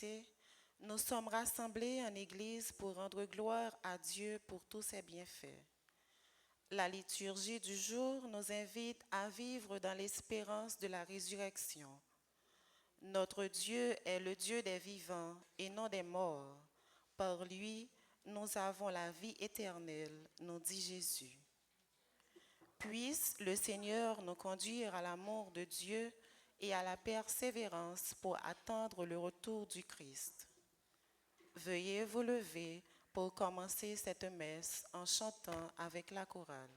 bénissez. Nous sommes rassemblés en Église pour rendre gloire à Dieu pour tous ses bienfaits. La liturgie du jour nous invite à vivre dans l'espérance de la résurrection. Notre Dieu est le Dieu des vivants et non des morts. Par lui, nous avons la vie éternelle, nous dit Jésus. Puisse le Seigneur nous conduire à l'amour de Dieu et à la persévérance pour attendre le retour du Christ. Veuillez vous lever pour commencer cette messe en chantant avec la chorale.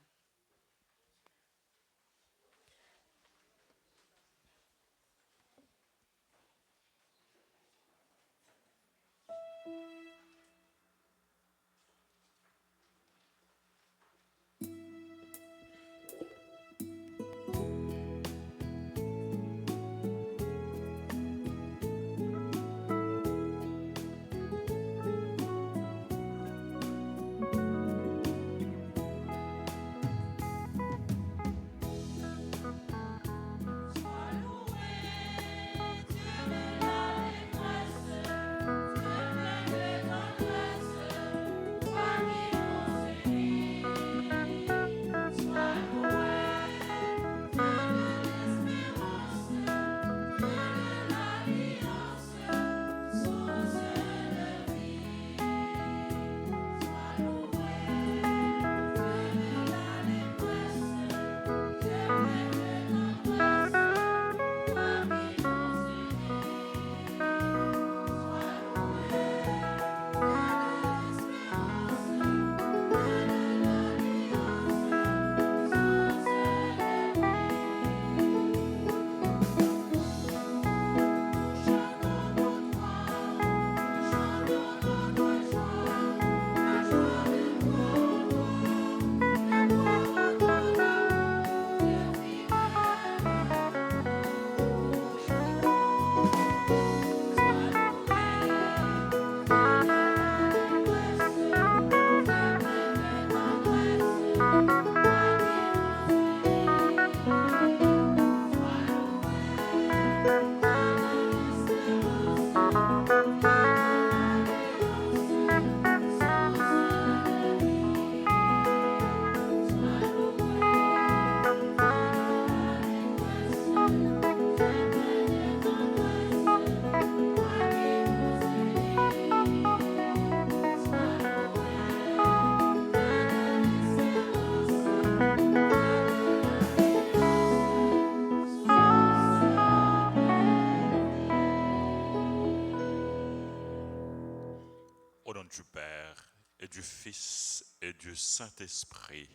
Au nom du Père et du Fils et du Saint-Esprit,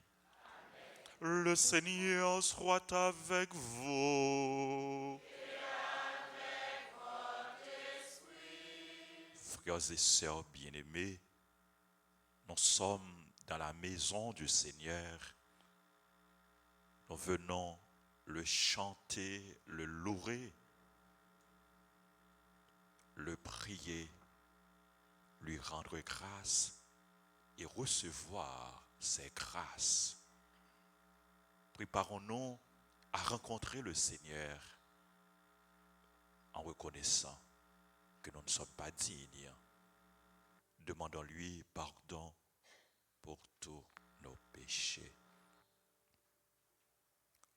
le Seigneur soit avec vous. Frères et sœurs bien-aimés, nous sommes dans la maison du Seigneur. Nous venons le chanter, le louer, le prier, lui rendre grâce et recevoir ses grâces. Préparons-nous à rencontrer le Seigneur en reconnaissant que nous ne sommes pas dignes. Demandons-lui pardon pour tous nos péchés.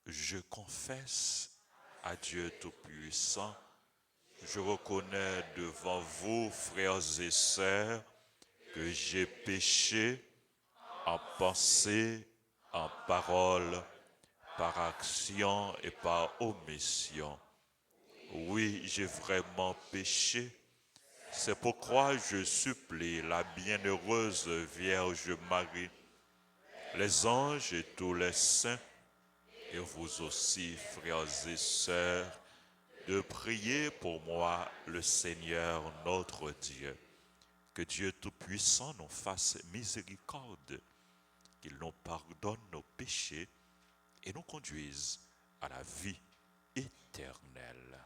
Je confesse à Dieu Tout-Puissant, je reconnais devant vous, frères et sœurs, que j'ai péché en pensée, en parole, par action et par omission. Oui, j'ai vraiment péché. C'est pourquoi je supplie la bienheureuse Vierge Marie, les anges et tous les saints, et vous aussi, frères et sœurs, de prier pour moi le Seigneur notre Dieu. Que Dieu Tout-Puissant nous fasse miséricorde, qu'il nous pardonne nos péchés et nous conduise à la vie éternelle.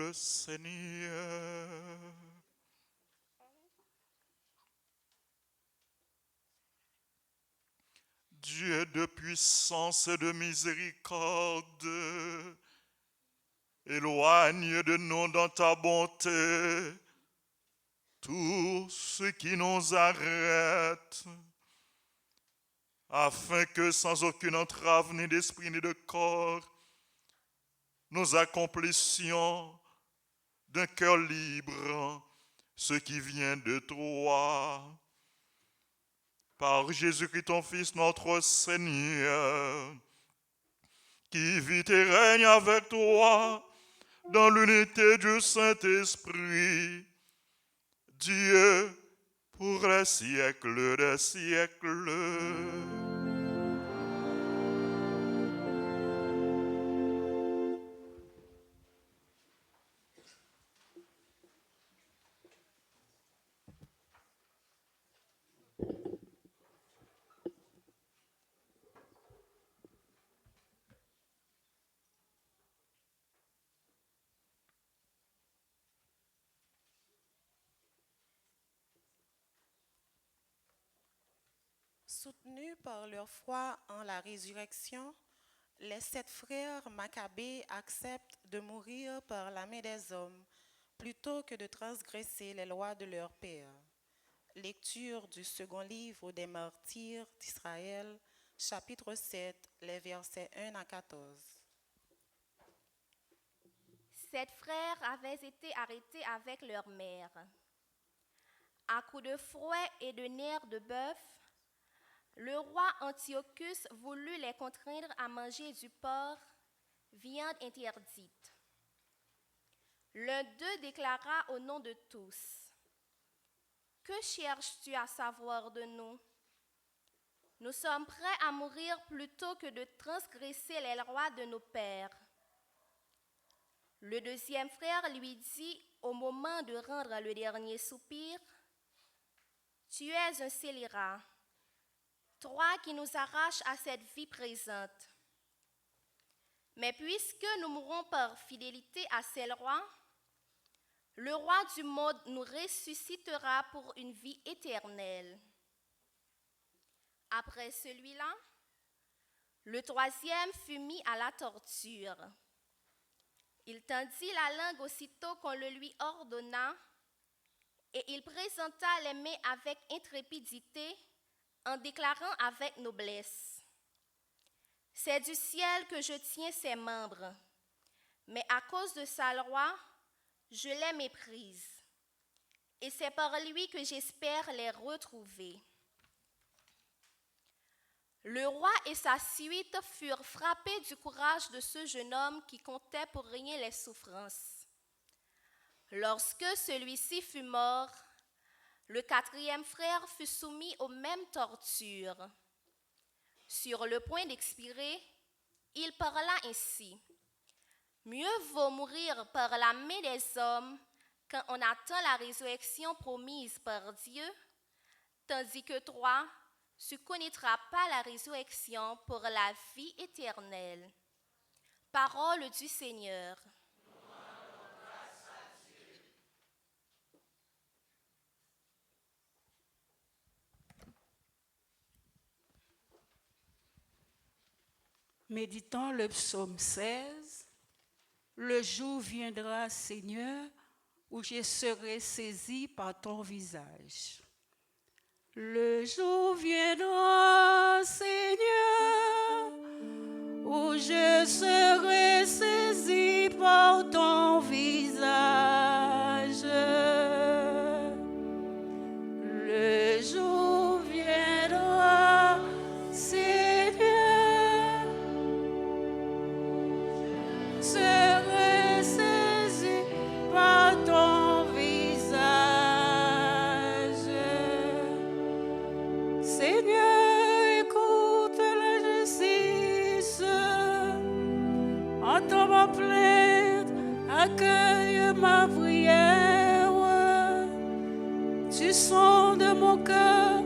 le Seigneur. Dieu de puissance et de miséricorde, éloigne de nous dans ta bonté tout ce qui nous arrête, afin que sans aucune entrave ni d'esprit ni de corps, nous accomplissions d'un cœur libre ce qui vient de toi. Par Jésus-Christ, ton Fils, notre Seigneur, qui vit et règne avec toi dans l'unité du Saint-Esprit, Dieu pour les siècles des siècles. Soutenus par leur foi en la résurrection, les 7 frères Maccabées acceptent de mourir par la main des hommes plutôt que de transgresser les lois de leur père. Lecture du second livre des martyrs d'Israël, chapitre 7, les versets 1 à 14. 7 frères avaient été arrêtés avec leur mère. À coups de fouet et de nerfs de bœuf, le roi Antiochus voulut les contraindre à manger du porc, viande interdite. L'un d'eux déclara au nom de tous: « Que cherches-tu à savoir de nous? Nous sommes prêts à mourir plutôt que de transgresser les lois de nos pères. » Le deuxième frère lui dit au moment de rendre le dernier soupir: « Tu es un scélérat, toi qui nous arraches à cette vie présente. Mais puisque nous mourrons par fidélité à ces lois, le roi du monde nous ressuscitera pour une vie éternelle. » Après celui-là, le troisième fut mis à la torture. Il tendit la langue aussitôt qu'on le lui ordonna, et il présenta les mains avec intrépidité, en déclarant avec noblesse: « C'est du ciel que je tiens ses membres, mais à cause de sa loi, je les méprise, et c'est par lui que j'espère les retrouver. » Le roi et sa suite furent frappés du courage de ce jeune homme qui comptait pour régner les souffrances. Lorsque celui-ci fut mort, le quatrième frère fut soumis aux mêmes tortures. Sur le point d'expirer, il parla ainsi: « Mieux vaut mourir par la main des hommes quand on attend la résurrection promise par Dieu, tandis que toi, tu ne connaîtras pas la résurrection pour la vie éternelle. » Parole du Seigneur. Méditons le psaume 16. Le jour viendra, Seigneur, où je serai saisi par ton visage. Le jour viendra, Seigneur, où je serai saisi par ton visage. Le jour viendra, Seigneur, serai saisi par ton visage. Seigneur, écoute la justice, entends ma plainte, accueille ma prière. Tu sondes mon cœur,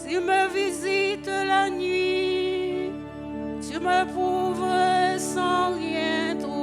tu me visites la nuit, tu me prouves sans rien trouver.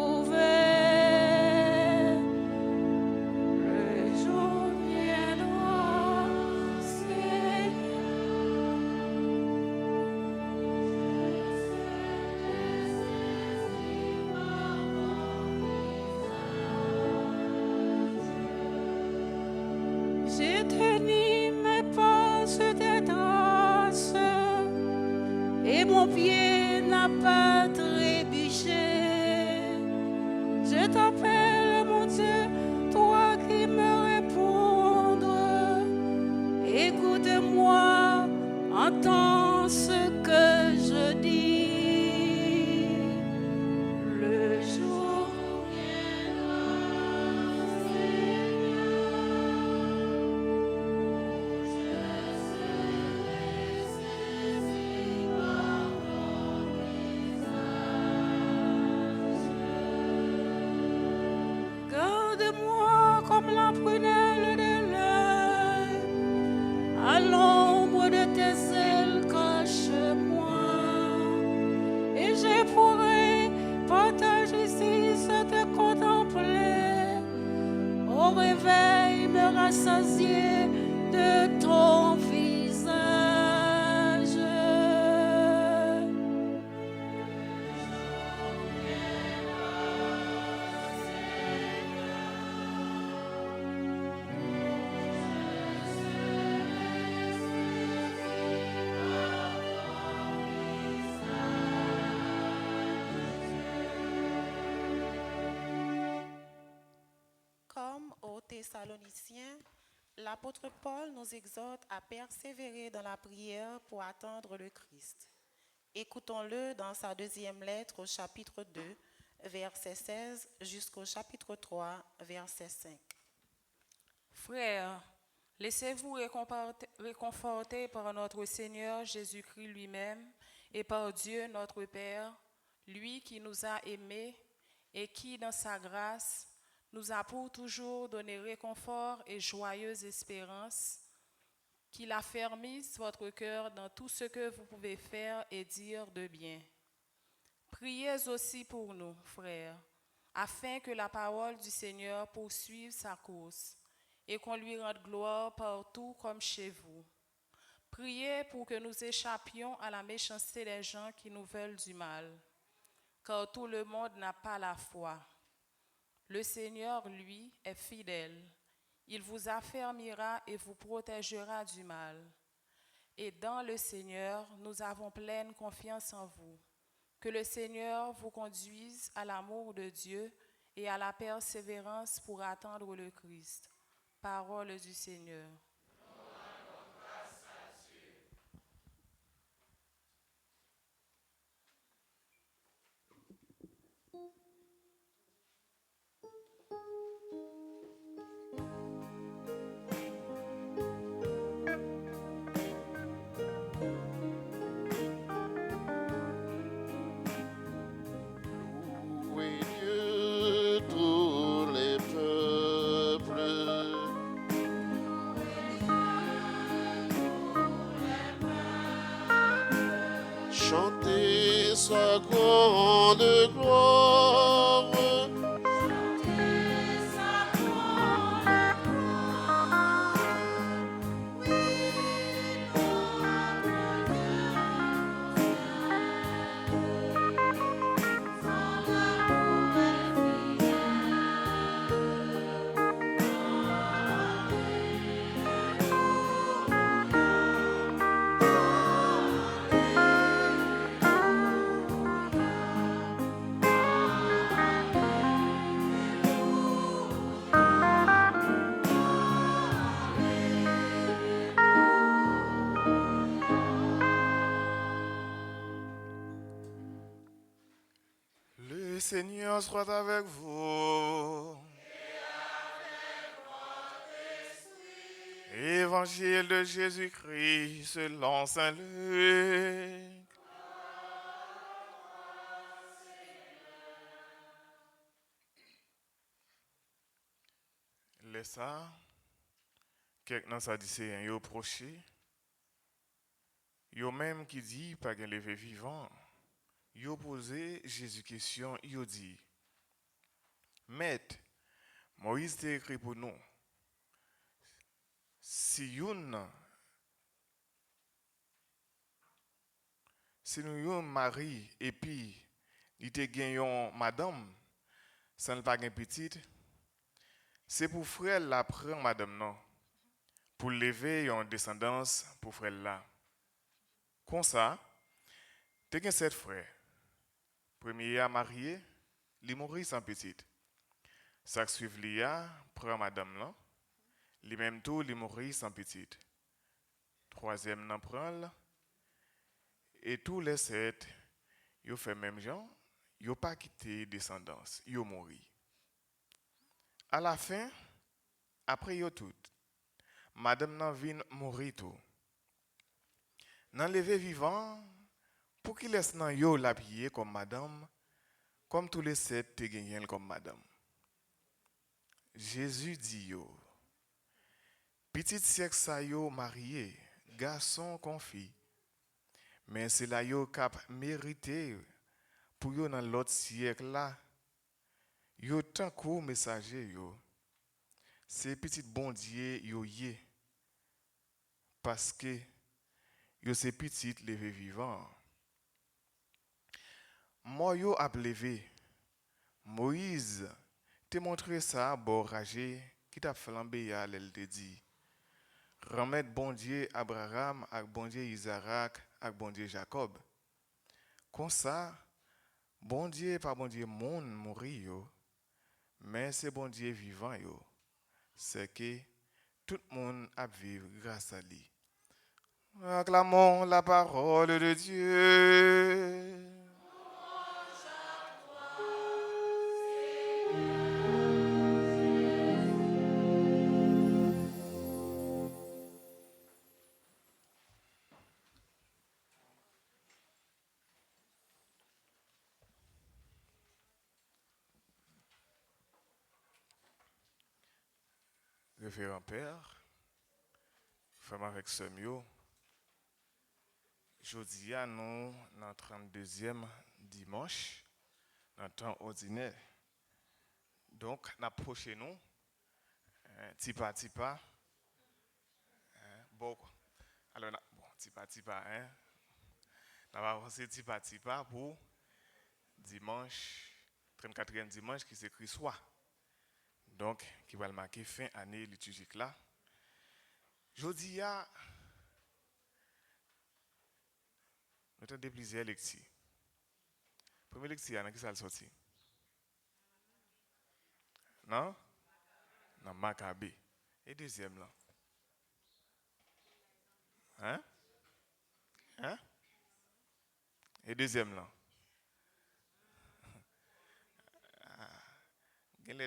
de moi comme la prunelle de l'œil. À l'ombre de tes ailes, cache-moi. Et je pourrai par ta justice te contempler. Au réveil, me rassasier de ton visage. Comme aux Thessaloniciens, l'apôtre Paul nous exhorte à persévérer dans la prière pour attendre le Christ. Écoutons-le dans sa deuxième lettre au chapitre 2, verset 16 jusqu'au chapitre 3, verset 5. Frères, laissez-vous réconforter par notre Seigneur Jésus-Christ lui-même et par Dieu notre Père, lui qui nous a aimés et qui, dans sa grâce, nous a pour toujours donné réconfort et joyeuse espérance, qu'il affermisse votre cœur dans tout ce que vous pouvez faire et dire de bien. Priez aussi pour nous, frères, afin que la parole du Seigneur poursuive sa course et qu'on lui rende gloire partout comme chez vous. Priez pour que nous échappions à la méchanceté des gens qui nous veulent du mal, car tout le monde n'a pas la foi. Le Seigneur, lui, est fidèle. Il vous affermira et vous protégera du mal. Et dans le Seigneur, nous avons pleine confiance en vous. Que le Seigneur vous conduise à l'amour de Dieu et à la persévérance pour attendre le Christ. Parole du Seigneur. Louez Dieu, tous les peuples. Chantez sa grande gloire. Le Seigneur soit avec vous. Évangile de Jésus-Christ selon saint Luc. Laisse ça, quelqu'un ça dit c'est un proché. Yo même qui dit pas qu'un levé vivant. Yo posé Jésus question, yo dit Maître, Moïse t'a écrit pour nous. Si nous yon mari et puis il te gagnon madame sans pas gain petite, c'est pour frère la prend madame non pour lever une descendance pour frère là. Comme ça, t'es gain 7 frères. Premier a marié, il mourit sans petite. Ça suivre Lia, prend madame là. Li même tout, li mourit sans petite. Troisième n'en prend. Et tous les 7, ils fait même genre, ils pas quitté descendance, ils mourit. À la fin, après yo tout, madame nan vin mourir tout. Nan levé vivant, pour qu'il laisse nan yo la pied comme madame, comme tous les 7 te gagné comme madame. Jésus dit yo, petit siècle ça yo marié, garçon confit, mais c'est là yo cap mérité pour yo dans l'autre siècle là, yo tant qu'au messager yo, c'est petit bon Dieu yo yé, parce que yo c'est petit levé vivant. Moi yo a levé, Moïse te montré ça borragé qui t'a flambé à elle te dit. Remettre bon Dieu Abraham avec bon Dieu Isaac avec bon Dieu Jacob. Comme ça, bon Dieu pas bon Dieu monde mourir yo, mais c'est bon Dieu vivant yo. C'est que tout le monde a vivre grâce à lui. Acclamons la parole de Dieu. Révérend Père, femme avec Semio, jeudi à nous, dans le 32e dimanche, dans le temps ordinaire. Donc, nous approchons nous, petit pas. Bon, alors, bon, petit pas, hein. Nous allons avancer petit pas pour dimanche, 34e dimanche qui s'écrit soir. Donc, qui va marquer fin année liturgique là. Jeudi, nous avons plusieurs lectures. Première lecture, qui ça le sorti? Non? Non, Maccabée. Et deuxième là? Hein? Et deuxième là?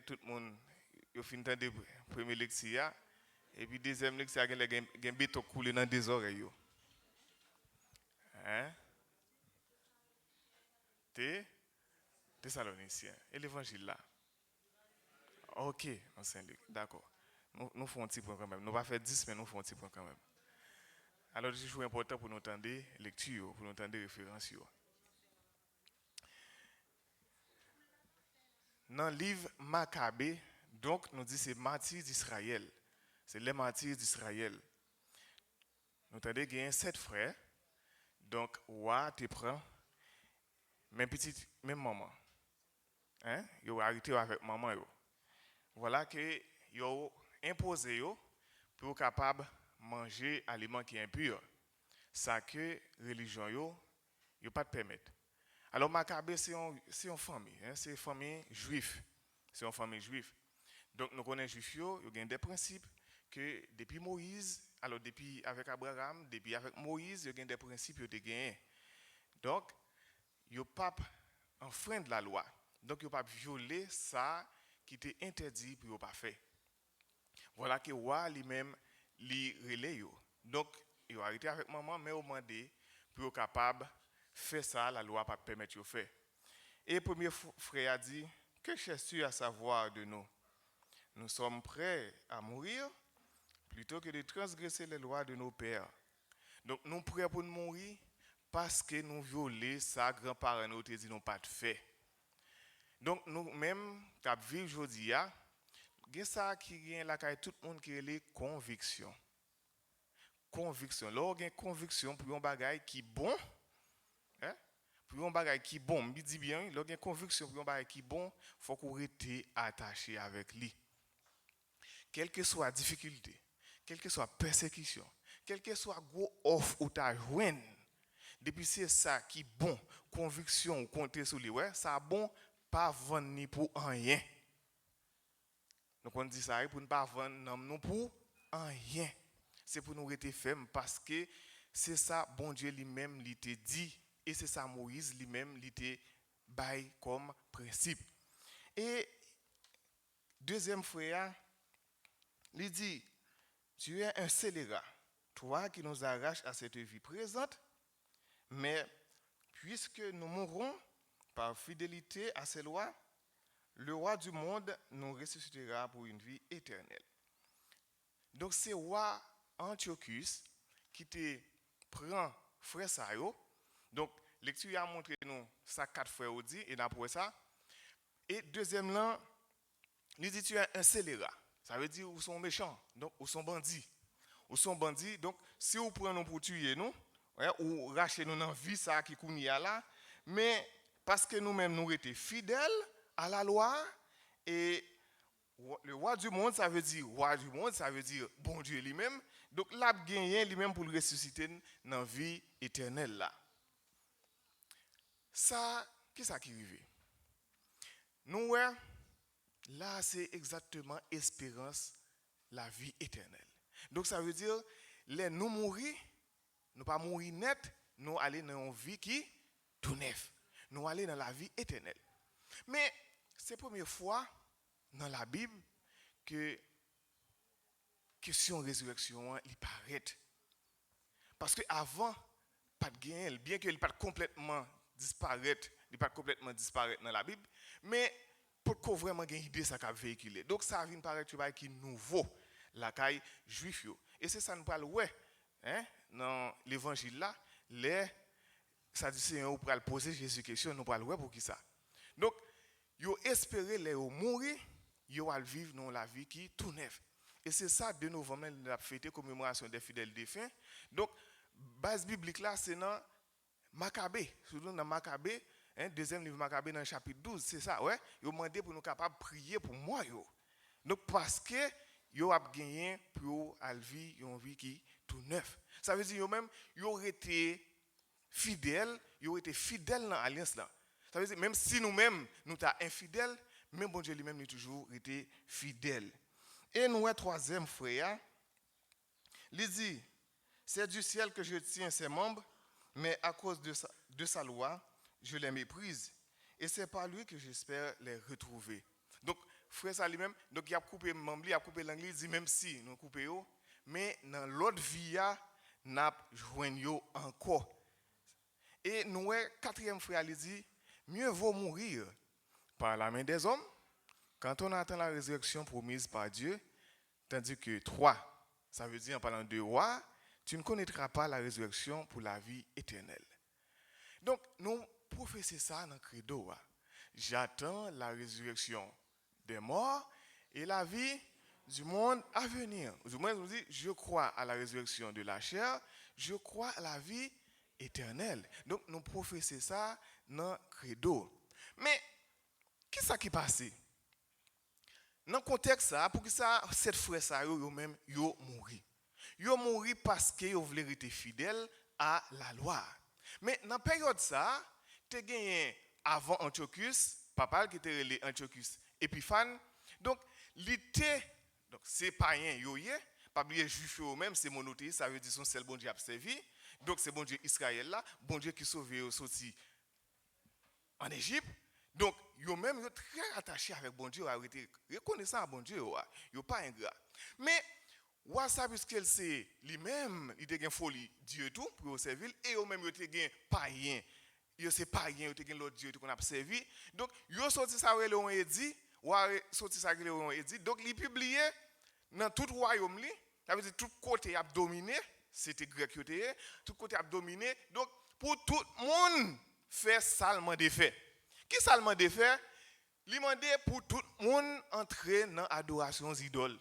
Tout le monde, il finit de première lecture. Et puis deuxième lecture, il y a un béton coulé dans des oreilles. Hein? Thessaloniciens. Et l'évangile là? Ok, dans Saint-Luc, d'accord. Nous faisons un petit point quand même. Nous ne pas faire 10, mais nous faisons un petit point quand même. Alors, c'est toujours important pour nous entendre lecture, pour nous entendre références. Dans le livre Maccabée, donc, nous dit c'est martyrs d'Israël. C'est les martyrs d'Israël. Nous entendons qu'il y a 7 frères. Donc, roi te prend, même petite, même maman. Hein? Ils ont arrêté avec maman. Voilà que ils ont imposé pour être capable de manger aliments qui sont impurs. Ça que la religion yo pas de permettre. Alors Maccabée c'est une famille, hein? C'est une famille juive. C'est une famille juive. Donc nous connaissons les juifs, ils ont des principes que depuis Moïse, alors depuis avec Abraham, depuis avec Moïse, ils ont des principes qu'ils ont gagnés. Donc ils n'ont pas enfreint la loi. Donc ils n'ont pas violé ça qui était interdit pour ne pas faire. Voilà que roi lui-même li relais yo. Donc il a arrêté avec maman mais au demandé pour être capable de faire ça, la loi pas permettre de faire. Et le premier frère a dit, que cherches-tu à savoir de nous? Nous sommes prêts à mourir plutôt que de transgresser les lois de nos pères. Donc nous prêts pour nous mourir parce que nous violons ça, grands-parents nous te dit non pas de fait. Donc nous-mêmes, qui vivons aujourd'hui, il y a ça qui est là, tout le monde qui est les convictions. Conviction. Là, on a une conviction pour un bagage qui est bon. Hein? Pour un bagage qui est bon, je dis bien, là, on a une conviction pour un bagage qui est bon, il faut qu'on reste attaché avec lui. Quelle que soit la difficulté, quelle que soit la persécution, quel que soit le gros offre ou ta joine, depuis c'est ça qui est bon, conviction ou compter sur lui, ouais, ça bon, pas vendre ni pour rien. Donc on dit ça pour ne pas vendre non pour rien. C'est pour nous rester fermes parce que c'est ça bon Dieu lui-même lui t'a dit et c'est ça Moïse lui-même lui t'a bail comme principe. Et deuxième frère lui dit, tu es un scélérat, toi qui nous arraches à cette vie présente, mais puisque nous mourrons par fidélité à ces lois, le roi du monde nous ressuscitera pour une vie éternelle. Donc c'est roi Antiochus qui te prend frère ça yo. Donc lecture a montré nous ça 4 frères dit et d'après ça. Et deuxième là, il dit tu es un scélérat. Ça veut dire ou sont méchants, donc ou sont bandits. Ou sont bandits, donc si vous prenez nous pour tuer nous, ou racher nous dans vie ça qui kounia là, mais parce que nous-mêmes nous étions fidèles à la loi et le roi du monde ça veut dire roi du monde, ça veut dire bon Dieu lui-même. Donc l'a gagné lui-même pour le ressusciter dans la vie éternelle là. Ça, qu'est-ce qui arrive? Nous là c'est exactement espérance la vie éternelle. Donc ça veut dire les nous mourir, nous pas mourir net, nous aller dans une vie qui tout neuf. Nous aller dans la vie éternelle. Mais c'est la première fois dans la Bible que question résurrection il paraît. Parce que avant pas de gain, bien qu'il pas complètement disparaître, il pas complètement disparaître dans la Bible, mais pour qu'on vraiment gagne idée ça qu'a véhiculé. Donc ça vient paraître qui nouveau la caille juif yo. Et c'est ça nous parle dans l'évangile là, les Sadducéens ou pral poser Jésus question, nous parle pour qui ça. Donc yo espérer les mourir, yo al vivre dans la vie qui tout neuf. Et c'est ça 2 novembre nous a fêté commémoration des fidèles défunts. Donc base biblique là c'est dans Maccabée, surtout dans Maccabée, deuxième livre Maccabée dans le chapitre 12, c'est ça ouais, yo demandé pour nous capable prier pour moi yo. Donc parce que yo a gagné pour al vivre une vie qui tout neuf. Ça veut dire yo même yo été fidèle, yo été fidèle dans l'alliance là. Ça veut dire même si nous-mêmes nous ta infidèles, même bon Dieu lui-même nous toujours été fidèle. Et nous troisième frère, il dit c'est du ciel que je tiens ses membres, mais à cause de sa loi, je les méprise et c'est par lui que j'espère les retrouver. Donc frère ça lui-même, donc il a coupé membre, il a coupé l'anglais, il dit même si nous coupé yo, mais dans l'autre vie n'a joindre yo encore. Et nous quatrième frère il dit mieux vaut mourir par la main des hommes quand on attend la résurrection promise par Dieu, tandis que 3, ça veut dire en parlant de roi, tu ne connaîtras pas la résurrection pour la vie éternelle. Donc nous professons ça dans le credo. J'attends la résurrection des morts et la vie du monde à venir. Du moins, vous dites, je crois à la résurrection de la chair, je crois à la vie éternelle. Donc, nous professons ça dans le credo. Mais, qu'est-ce qui passe? Dans le contexte, ça, pour que ça, cette frère, ça, yo même, yo mouri. Yo mouri parce que yo voulait rester fidèle à la loi. Mais dans la période, ça, tu as gagné avant Antiochus, papa qui était relé Antiochus Épiphane. Donc, donc c'est païen yoye, pas oublier juif eux-mêmes, c'est monothéiste, ça veut dire son seul bon Dieu a servi. Donc c'est bon Dieu Israël là, bon Dieu qui sauve eux sorti en Égypte. Donc eux-mêmes ils sont très attachés avec bon Dieu, arrêté reconnaissant à bon Dieu, yo pas ingrat. Mais ouais ça puisque c'est lui-même, il a une folie Dieu tout pour servir et eux-mêmes ils ont païen. Yo c'est païen, yo te gen l'autre Dieu qu'on a servi. Donc yo sorti ça on a dit, ou sorti ça on a dit. Donc il publié dans tout royaume li, ça veut dire tout côté a dominé, c'était grec yo te, tout côté a dominé. Donc pour tout monde faire salement de fait. Qui salement de fait? Il demandé pour tout monde entrer dans adoration idoles.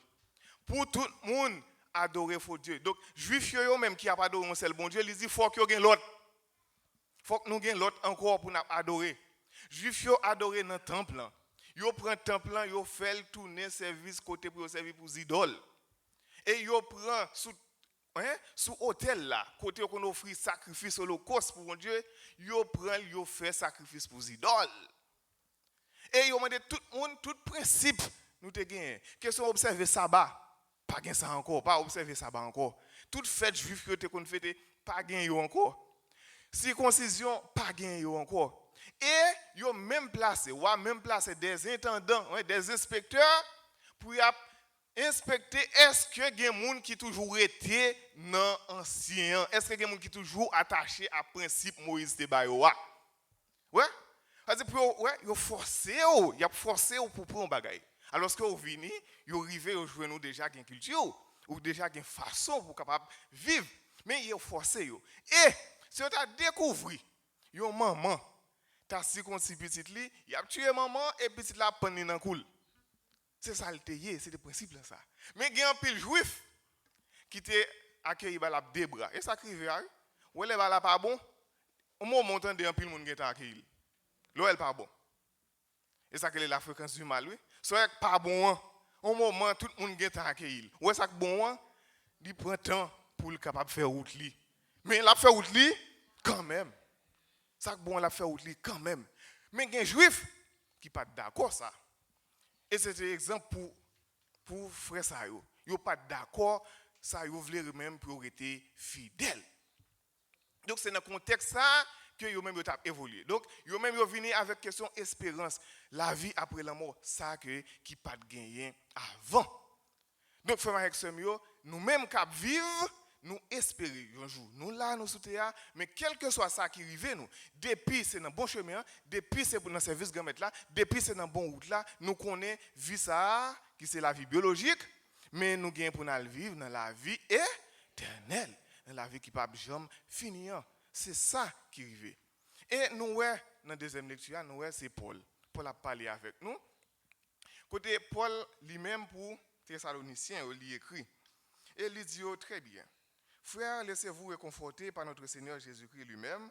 Pour tout monde adorer faux Dieu. Donc juif yo même qui a pas adoré un seul bon Dieu, il dit faut que yo gen l'autre. Faut que nous ayons l'autre encore pour nous adorer. Juifs yo adorer dans le temple. Yo prend le temple, yo fait tourner service côté pour servir pour idoles. Et yo prend sous hôtel là, côté qu'on offre sacrifice holocauste pour mon Dieu, yo prend yo fait sacrifice pour idoles. Et yo demande tout le monde tout principe nous te gagne. Question observer sabbat, pas gain ça encore, pas observer sabbat encore. Toute fête juif que te qu'on fêter, pas gain yo encore. Circoncision, pas gagné encore. Et yo même placé des intendants, des inspecteurs pour inspecter est-ce que il y a des gens qui toujours été dans ancien, est-ce que il y a des gens qui toujours attaché à principe Moïse de Bayoa. Ouais? Parce que ouais, il a forcé pour prendre un bagage. Alors que vous venez, vous arrivez à jouer nous déjà une culture ou déjà une façon pour capable vivre, mais il a forcé yo. Et si vous avez découvert yo maman ta circoncis petite li, il a tué maman et petite la pendre dans cool. C'est ça le théier, c'est le principe là ça. Mais il y a un pile juif qui te accueilli par la deux bras et ça crive ou elle va là pas bon. Au moment où un pile monde qui t'a accueilli. L'eau elle pas bon. Et ça que la fréquence du mal oui. Soit pas bon au moment tout le monde qui t'a accueilli. Ouais ça que bon il prend temps pour le capable faire route li. Mais la faire route li quand même. Ça que bon la faire route li quand même. Mais il y a un juif qui pas d'accord ça. Et c'est un exemple pour frère ça yo. Yo pas d'accord ça yo voulait même pour être fidèle. Donc c'est dans le contexte ça que yo même yo t'a évolué. Donc yo même yo venu avec question espérance, la vie après la mort, ça que qui pas de gagner avant. Donc frère avec sœur yo, nous même cap vivre, nous espérer un jour. Nous là nous soutenir, mais quel que soit ça qui arrive nous, depuis c'est dans bon chemin, depuis c'est dans service grand là, depuis c'est dans bon route là, nous connaît vie ça qui c'est la vie biologique, mais nous gagnons pour nous vivre dans la vie éternelle. Dans la vie qui pas jamais finir. C'est ça qui arrive. Et nous, dans la deuxième lecture, nous, c'est Paul. Paul a parlé avec nous. Côté Paul lui-même pour Thessaloniciens, il écrit. Et il dit très bien. Frères, laissez-vous réconforter par notre Seigneur Jésus-Christ lui-même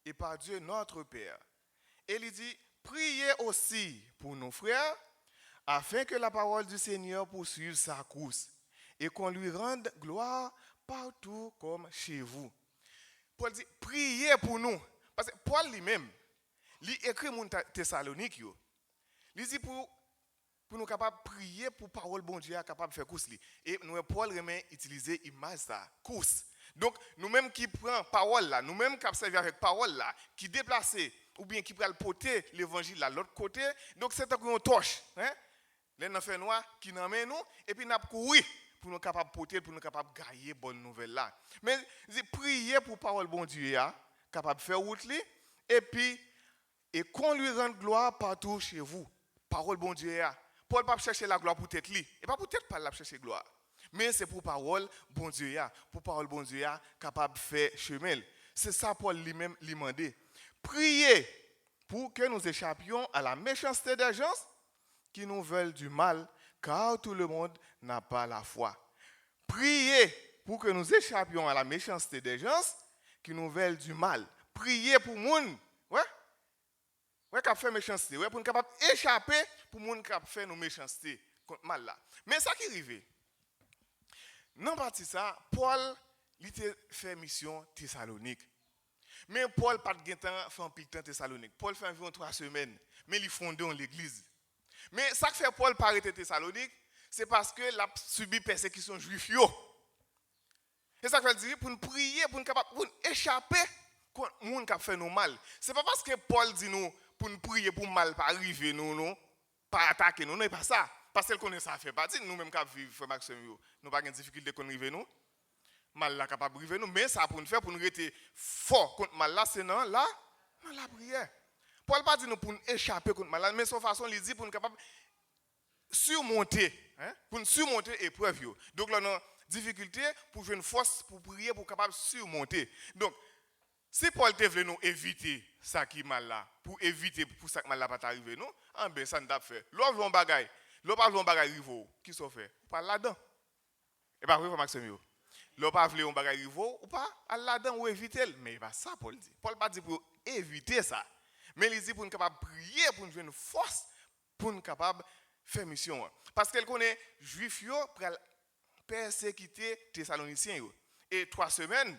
et par Dieu notre Père. Et il dit, priez aussi pour nos frères, afin que la parole du Seigneur poursuive sa course et qu'on lui rende gloire partout comme chez vous. Paul dit, priez pour nous. Parce que Paul lui-même, il écrit mon Thessalonique. Il dit pour nous capables de prier pour parole bon Dieu capable de faire course. Et nous, Paul remet utiliser l'image ça, course. Donc, nous-mêmes qui prenons parole là, nous-mêmes qui observons avec parole là, qui déplacent ou bien qui prennent porter l'évangile à l'autre côté, donc c'est un qu'on torche. Les enfants noirs qui nous amènent nous, et puis nous avons couru pour nous capables porter, pour nous capables de gagner bonne nouvelle là. Mais priez pour parole bon Dieu, capable de faire route li, et puis et qu'on lui rende gloire partout chez vous. Parole bon Dieu, Paul pas chercher la gloire pour tête li, et pas pour tête pas la chercher gloire. Mais c'est pour parole bon Dieu, pour parole bon Dieu capable de faire chemin. C'est ça Paul lui-même lui demandé. Priez pour que nous échappions à la méchanceté des gens qui nous veulent du mal, car tout le monde n'a pas la foi. Priez pour que nous échappions à la méchanceté des gens qui nous veulent du mal. Priez pour moun, qui a fait méchanceté, pour nous capable échapper pour moun qui a fait nos méchancetés contre mal là. Mais ça qui arrive. Non parti ça, Paul il fait mission Thessalonique. Mais Paul pas de temps fait un pic temps Thessalonique. Paul fait environ 3 semaines, mais il fonde l'église. Mais ça que fait Paul pas arrêter Thessalonique, c'est parce que il a subi persécution juif yo. Et ça que veut dire pour nous prier, pour nous capable pour échapper contre monde qui a fait nous mal. C'est pas parce que Paul dit nous pour nous prier pour mal pas arriver nous pas attaquer nous, non pas ça. Parce qu'elle connaît ça fait partie nous même qui vivre frère Maxime yo. Nous pas de difficulté qu'on arrive nous. Mal là capable arriver nous, mais ça pour nous faire pour nous rester fort contre mal là c'est non là dans la prière. Paul pas dit nous pour nous échapper contre mal là, mais son façon il dit pour nous capable surmonter, pour nous surmonter épreuve yo. Donc là non difficulté pour jouer une force pour prier pour capable surmonter. Donc si Paul te voulait nous éviter ça qui mal là, pour éviter pour ça que mal là pas arriver nous, ben ça n'a pas fait. L'autre vont bagaille, l'autre pas vont bagaille rivo, qui sont fait? Pas là-dedans. Et pas vrai pour Maxime yo. L'autre pas vouloir un bagaille rivo ou pas là-dedans ou éviter, mais pas ça Paul dit. Paul pas dit pour éviter ça. Mais il dit pour nous capable prier pour nous jouer une force pour nous capable faire mission. Parce qu'elle connaît juif yo pour persécuter Thessaloniciens yo. Et 3 semaines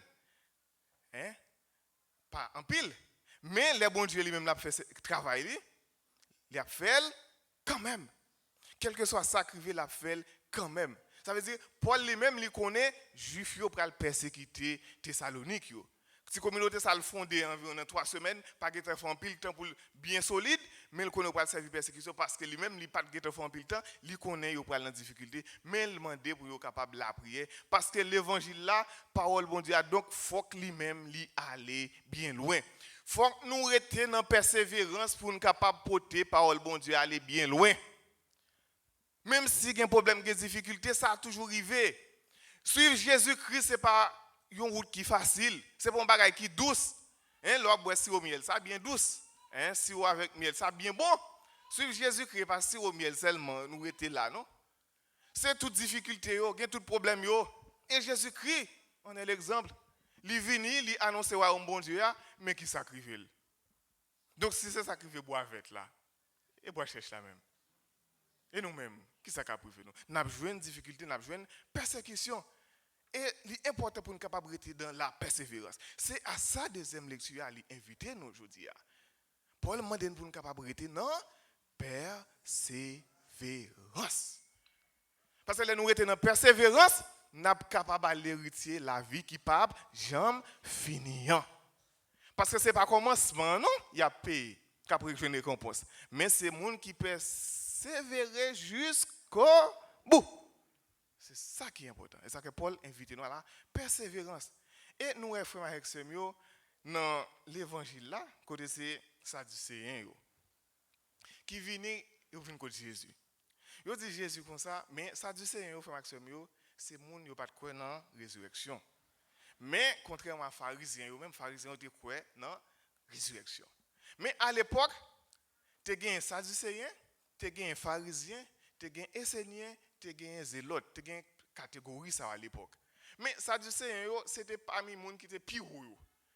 pas en pile, mais le bon Dieu lui-même l'a fait travail, il a fait quand même. Quel que soit ça qui l'a fait quand même. Ça veut dire Paul lui-même il connaît juif yo pour persécuter Thessalonique yo. Si la communauté ça le fondé environ 3 semaines, pas que faire en pile temps pour bien solide, mais il connaît pas le servir persécution parce que lui-même il pas que faire en pile temps, il connaît il pas en difficulté, mais il demande pour être capable la prier parce que l'évangile là, parole bon Dieu donc faut que lui-même lui aller bien loin. Faut que nous restions dans persévérance pour nous capable porter parole bon Dieu aller bien loin. Même si il y a un problème, des difficultés, ça a toujours arrivé. Suivre Jésus-Christ, ce n'est pas une route qui est facile. Ce n'est pas un bagage qui est douce. L'autre boit sirop miel, ça bien douce. Sirop avec miel, ça bien bon. Suivre Jésus-Christ, pas sirop miel seulement, nous étions là, non? C'est toute difficulté, il y a tout problème. Et Jésus-Christ, on est l'exemple. Il est venu, il annonce un bon Dieu, mais qui sacrifie. Donc si c'est sacrifié, bois avec là. Et bois cherche la même. Et nous-mêmes, qui ça a privé nous? Nous avons joué une difficulté, nous avons joué une persécution. Et l'important pour nous capables de rester dans la persévérance. C'est à ça deuxième lecture à l'inviter nous aujourd'hui. Paul demande pour nous capables de rester dans persévérance. Parce que là nous restons dans persévérance, nous sommes capables d'hériter la vie qui pas jamais finir. Parce que ce n'est pas commencement, non? Il y a payé, qu'après une récompense. Mais c'est le monde qui persévérer jusqu'au bout. C'est ça qui est important. Et ça que Paul invite nous à la persévérance. Et nous, frères avec Semio, dans l'évangile là, côté c'est Sadducéens qui viennent contre Jésus. Ils disent Jésus comme ça, mais Sadducéens, frères avec Semio, c'est monde qui pas de croire dans la résurrection. Mais contrairement à pharisiens, même pharisiens ont croire dans la résurrection. Mais à l'époque, tu as un Sadducéen, tu as un pharisien, tu as un essénien, tu as un zélote, tu as une catégorie ça à l'époque. Mais Sadducéens, c'était parmi les gens qui étaient pires.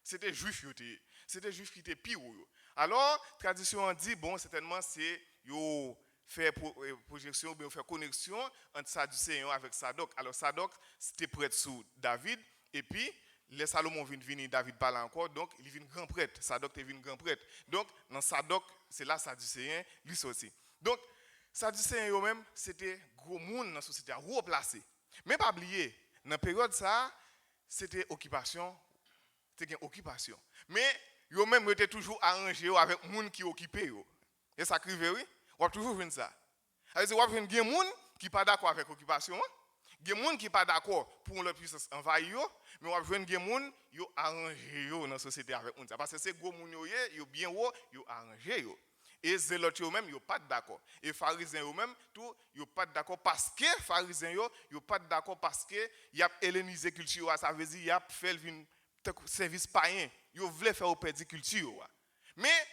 C'était juifs, c'était juifs qui étaient pires. Alors, la tradition dit, bon, certainement, c'est yo faire projection ou bien faire connexion entre Sadducéens avec Sadoc. Alors, Sadoc, c'était prêtre sous David, et puis, les Salomon viennent venir, David parle encore, donc il vient grand prêtre. Sadoc est venu grand prêtre. Donc, dans Sadoc, c'est là Sadducéen, lui aussi. Donc, Sadducéens eux-mêmes, c'était gros monde dans la société, haut placé. Mais pas oublier, dans la période ça, c'était occupation, c'était une occupation. Mais eux-mêmes étaient toujours arrangés avec les gens qui occupé. Et ça crive, oui, on va toujours voir ça. Alors, on va voir des gens qui ne sont pas d'accord avec l'occupation. Il y a des gens qui ne sont pas d'accord pour leur puissance envahir, mais on va voir des gens qui sont arrangés dans la société avec eux. Parce que ces gros gens, ils sont bien hauts, ils sont arrangés. Et les zélotes eux-mêmes, ils ne sont pas d'accord. Et les pharisiens eux-mêmes, ils ne sont pas d'accord parce que les pharisiens, ils ne sont pas d'accord parce qu'ils ont hellénisé la culture. Ça veut dire qu'ils ont fait un service païen. Ils voulaient faire une culture. Mais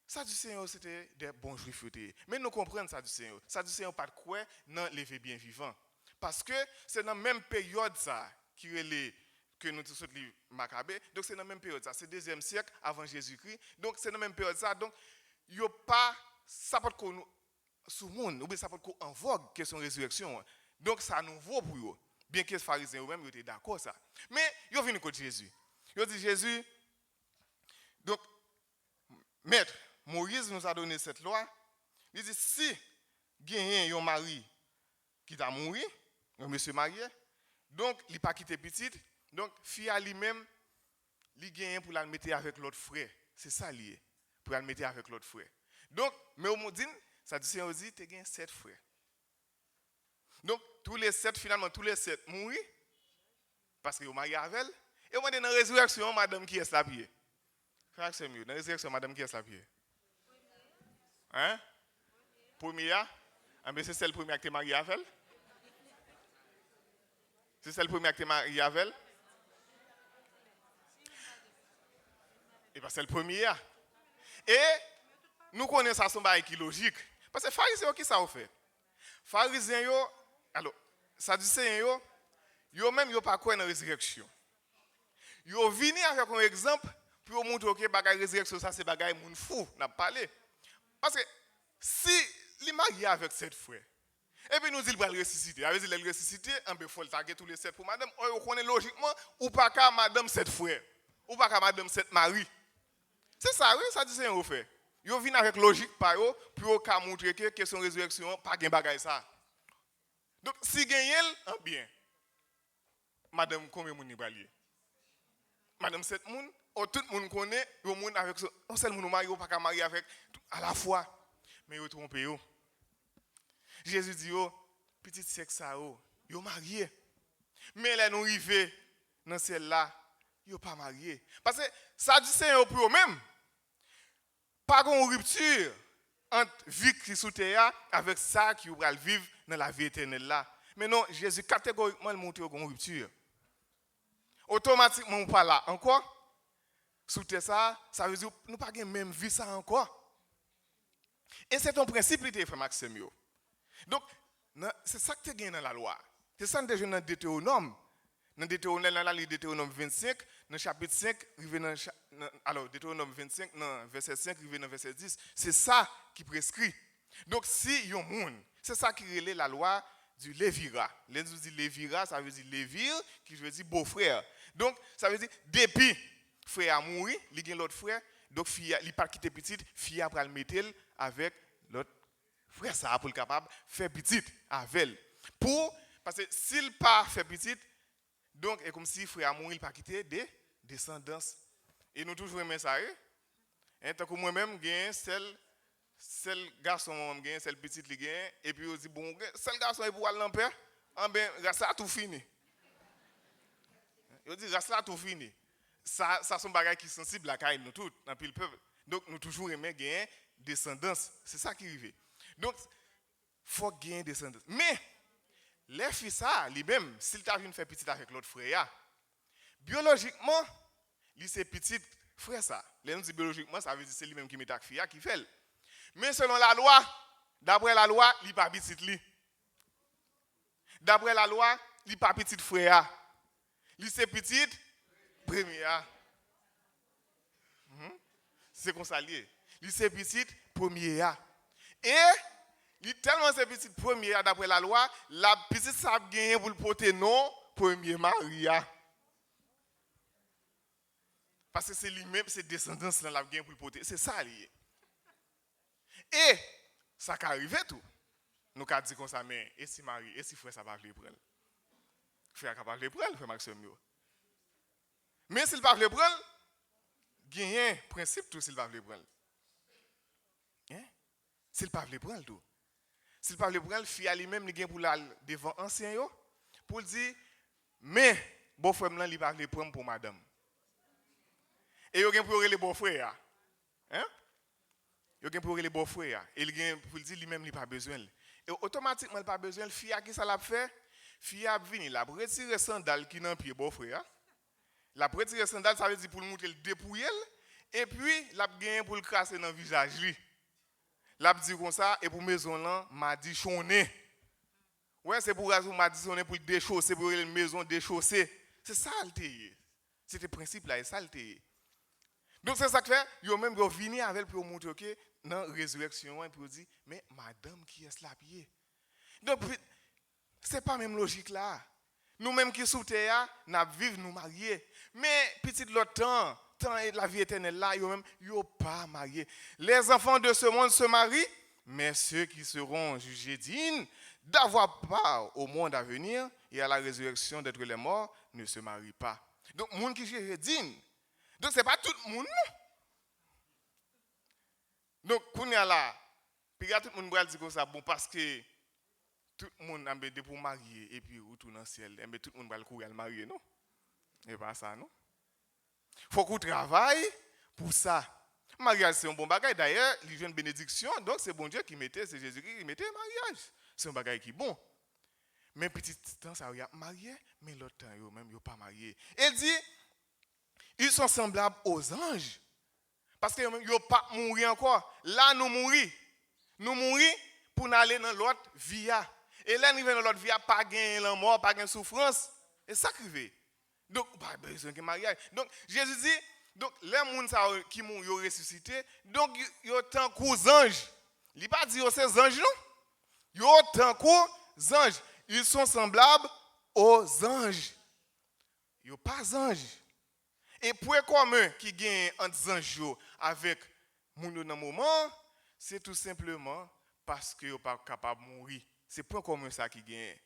Sadducéens, c'était des bons juifs. Mais nous comprenons Sadducéens. Sadducéens n'ont pas de quoi dans les bien vivants. Parce que c'est dans la même période ça, que nous sommes les Maccabées. Donc c'est dans la même période ça. C'est le 2e siècle avant Jésus-Christ. Donc c'est dans la même période ça. Donc il n'y a pas, ça peut être sous le monde, ou bien ça peut être en vogue, question de résurrection. Donc ça nous vaut pour eux. Bien que les pharisiens eux-mêmes étaient d'accord ça. Mais ils viennent contre Jésus. Ils dit Jésus, donc, maître, Moïse nous a donné cette loi. Il dit si il y a un mari qui t'a mouru, un monsieur marié, donc il n'a pas quitté petite, donc fille à lui-même, il gagne pour la mettre avec l'autre frère. C'est ça lié. Pour la mettre avec l'autre frère. Donc, mais au Moudine, ça dit aussi, tu as 7 frères. Donc, tous les 7 mourent, parce qu'ils ont marié avec elle. Et on dit dans la résurrection, madame qui est la pied. C'est mieux. Dans la résurrection, madame qui est la pied. Hein? Première? Mais c'est celle première qui est mariée avec elle? C'est celle première qui est mariée avec elle? Et bien, c'est le premier. Et nous connaissons ça, son bail qui est logique. Parce que les pharisiens, qui ça fait? Pharisiens, alors, Sadducéens, ils même n'ont pas quoi dans la résurrection. Ils viennent avec un exemple pour montrer que la résurrection, ça c'est bagaille moun fou, n'a pas parlé. Parce que si il est marié avec 7 frères, et puis nous dit qu'il va le ressusciter, avec il va le ressusciter, il faut le taguer tous les 7 pour madame, on connaît logiquement, ou pas qu'à madame 7 frères, ou pas qu'à madame 7 maris. C'est ça, oui, ça dit c'est un fait. Ils viennent avec logique par eux pour montrer que question résurrection, pas de bagaille ça. Donc, si gagne bien. Madame, combien de monde est Madame 7 moun, tout le monde connaît, le monde avec un seul monde marié, pas qu'à marier avec à la fois. Mais vous trompez. Jésus dit, petit sexe ça, vous marié. Mais là, nous arrivons dans celle-là, vous pas marié. Parce que ça dit c'est pour eux-mêmes. Pas de rupture entre vie qui est sous terre avec ça qui va vivre dans la vie éternelle là. Mais non, Jésus catégoriquement montre une rupture. Automatiquement, on pas là encore. Sous terre ça veut dire que nous pas la même vie ça encore. Et c'est un principe, frère Maxime. Donc, c'est ça que tu gagnes dans la loi. C'est ça que tu as dans Deutéronome. Dans Deutéronome 25, dans chapitre 5, alors Deutéronome 25, dans verset 5, dans verset 10, c'est ça qui prescrit. Donc, si il y a un monde, c'est ça qui relève la loi du lévira. Les gens disent lévira, ça veut dire lévir, qui veut dire beau-frère. Donc, ça veut dire, depuis frère a mouru, il y a l'autre frère, donc il n'a pas quitté petite, fille a le mettre avec l'autre frère, ça pour le capable faire petite avec elle. Parce que s'il pas fait petite, donc c'est comme si frère a mouru, il n'a pas quitté des descendances. Et nous toujours aimons ça. Tant que moi-même, j'ai seul garçon, j'ai seul petite, et puis on dit, bon, seul garçon est pour aller en paix, ça a tout fini. On dit, ça a tout fini. Ça sont des bagages qui sont sensibles à la nous tous, dans le peuple. Donc, nous toujours aimons gagner descendance. C'est ça qui arrive. Donc, il faut gagner descendance. Mais, les filles, ça, lui-même, s'il t'a vu faire petite avec l'autre frère, biologiquement, lui, c'est petit frère ça. Les gens disent biologiquement, ça veut dire que c'est lui-même qui met ta fille qui fait. Mais selon la loi, d'après la loi, il n'est pas petit lui. D'après la loi, il n'est pas petit frère. Lui, c'est petit premier. C'est comme ça lié. Lui, c'est petit premier. Et, il tellement c'est petit premier d'après la loi, la petite ça a gagné pour le porter non premier Maria. Parce que c'est lui-même, c'est descendance là, la gagné pour le porter. C'est ça lié. Et, ça qui arrive tout. Nous avons dit comme ça, mais, et si Marie, et si frère ça va le prendre? Frère capable de prendre, frère Maxime. Mais s'il ne va pas le prendre, il y a un principe tout s'il ne va pas le prendre. S'il ne va pas le prendre tout. S'il ne va pas le prendre, le fille lui-même, il pour aller devant ancien pour dire, mais, bon frère, il ne va pas le prendre pour madame. Et il y a pour les beaux frères. Il y a pour les beaux frères. Et il y a pour dire lui-même, il n'a pas besoin. Et automatiquement, il n'a pas besoin. Le fille qui ça l'a fait, fille a venu, la retirer sandales qui n'ont pied beau frère. La retirer sandales, ça veut dire pour le montrer le dépouiller. Et puis, la gagné pour le casser dans le visage. La dit comme ça, et pour maison là, m'a dit chonné. Ouais, c'est pour raison m'a dit chonné pour le déchausser, pour une maison déchaussée. C'est ça le té. C'est le principe là, et ça le té. Donc c'est ça que fait, yo même yo vini avec pour montrer que dans résurrection et pour dire mais madame qui est la pied. Donc c'est pas même logique là. Nous même qui sous terre, n'a vivre nous marier. Mais petit l'autre temps et la vie éternelle là, yo même yo pas marié. Les enfants de ce monde se marient, mais ceux qui seront jugés dignes d'avoir part au monde à venir et à la résurrection d'être les morts ne se marient pas. Donc monde qui jugé digne. Donc c'est pas tout le monde. Donc quand on est là, puis tout le monde va dire comme ça bon parce que tout le monde a besoin pour marier et puis retourner dans le ciel, et tout le monde va le courir à le marier, non? Et pas ça, non? Il faut qu'on travaille pour ça. Le mariage, c'est un bon bagage. D'ailleurs, il y a une bénédiction, donc c'est bon Dieu qui mettait, c'est Jésus-Christ qui mettait le mariage. C'est un bagage qui est bon. Mais petit temps, ça y a marié, mais l'autre temps, même, ils ne pas marié. Il dit, ils sont semblables aux anges. Parce qu'ils n'ont pas mouru encore. Là, nous mourons. Nous mourons pour aller dans l'autre vie. Et là, nous venons dans l'autre vie, pas gagner la mort, pas gagner souffrance. Et ça qui veut. Donc, pas besoin de mariage. Donc, Jésus dit, donc, les gens qui mourent, ils ont ressuscité. Donc, ils ont tant qu'aux anges. Il n'a pas dit que c'est anges, non? Ils ont tant qu'aux anges. Ils sont semblables aux anges. Ils n'ont pas anges. Et point commun qui gagne entre anges avec les gens dans le moment, c'est tout simplement parce qu'ils ne sont pas capables de mourir. C'est point commun ça qui gagne.